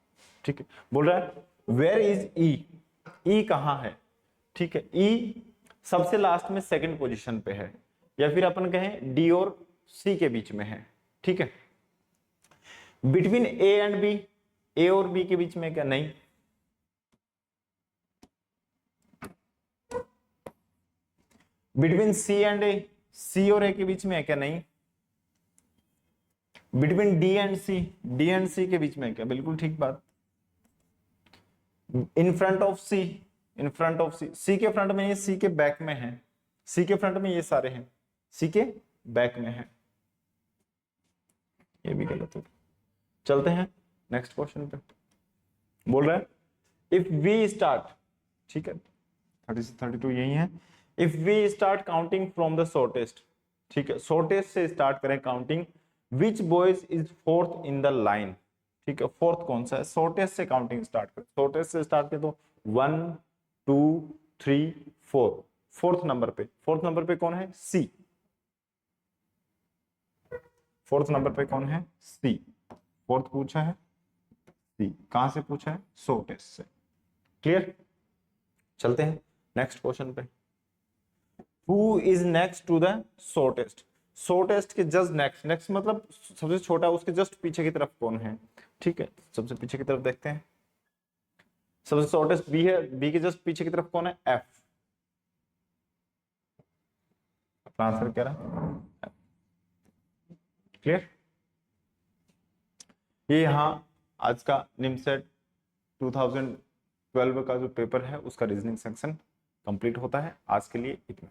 ठीक है। बोल रहा है वेयर इज E, E कहाँ है, ठीक है, E सबसे लास्ट में सेकंड पोजीशन पे है, या फिर अपन कहें D और C के बीच में है, ठीक है। Between A and B, A और B के बीच में क्या, नहीं। Between C and A, C और A के बीच में है क्या, नहीं। Between D and C, D and C के बीच में है क्या, बिल्कुल ठीक बात। In front of C, in front of C, C के फ्रंट में ये, C के बैक में है, C के फ्रंट में ये सारे हैं, C के बैक में है, ये भी गलत है। चलते हैं नेक्स्ट क्वेश्चन पे। बोल रहा है इफ वी स्टार्ट, ठीक है, 30 से 32 यही है। If we start counting from the shortest, ठीक है, शॉर्टेस्ट से स्टार्ट करें counting, which boys is fourth in the line, ठीक है, फोर्थ कौन सा है, शॉर्टेस्ट से काउंटिंग स्टार्ट करें, शॉर्टेस्ट से स्टार्ट करें तो 1 2 3 फोर्थ नंबर पे कौन है? सी। फोर्थ नंबर पे कौन है? सी। फोर्थ पूछा है सी। कहां से पूछा है? सो टेस्ट से। क्लियर? चलते हैं नेक्स्ट क्वेश्चन पे। Who is next to the shortest? Shortest के जस्ट नेक्स्ट मतलब सबसे छोटा, उसके जस्ट पीछे की तरफ कौन है? ठीक है, सबसे पीछे की तरफ देखते हैं। सबसे शॉर्टेस्ट बी है, बी के जस्ट पीछे की तरफ कौन है? एफ। अपना आंसर क्या रहा? क्लियर? ये यहाँ आज का निमसेट 2012 का जो पेपर है उसका रीजनिंग सेक्शन कंप्लीट होता है। आज के लिए इतना।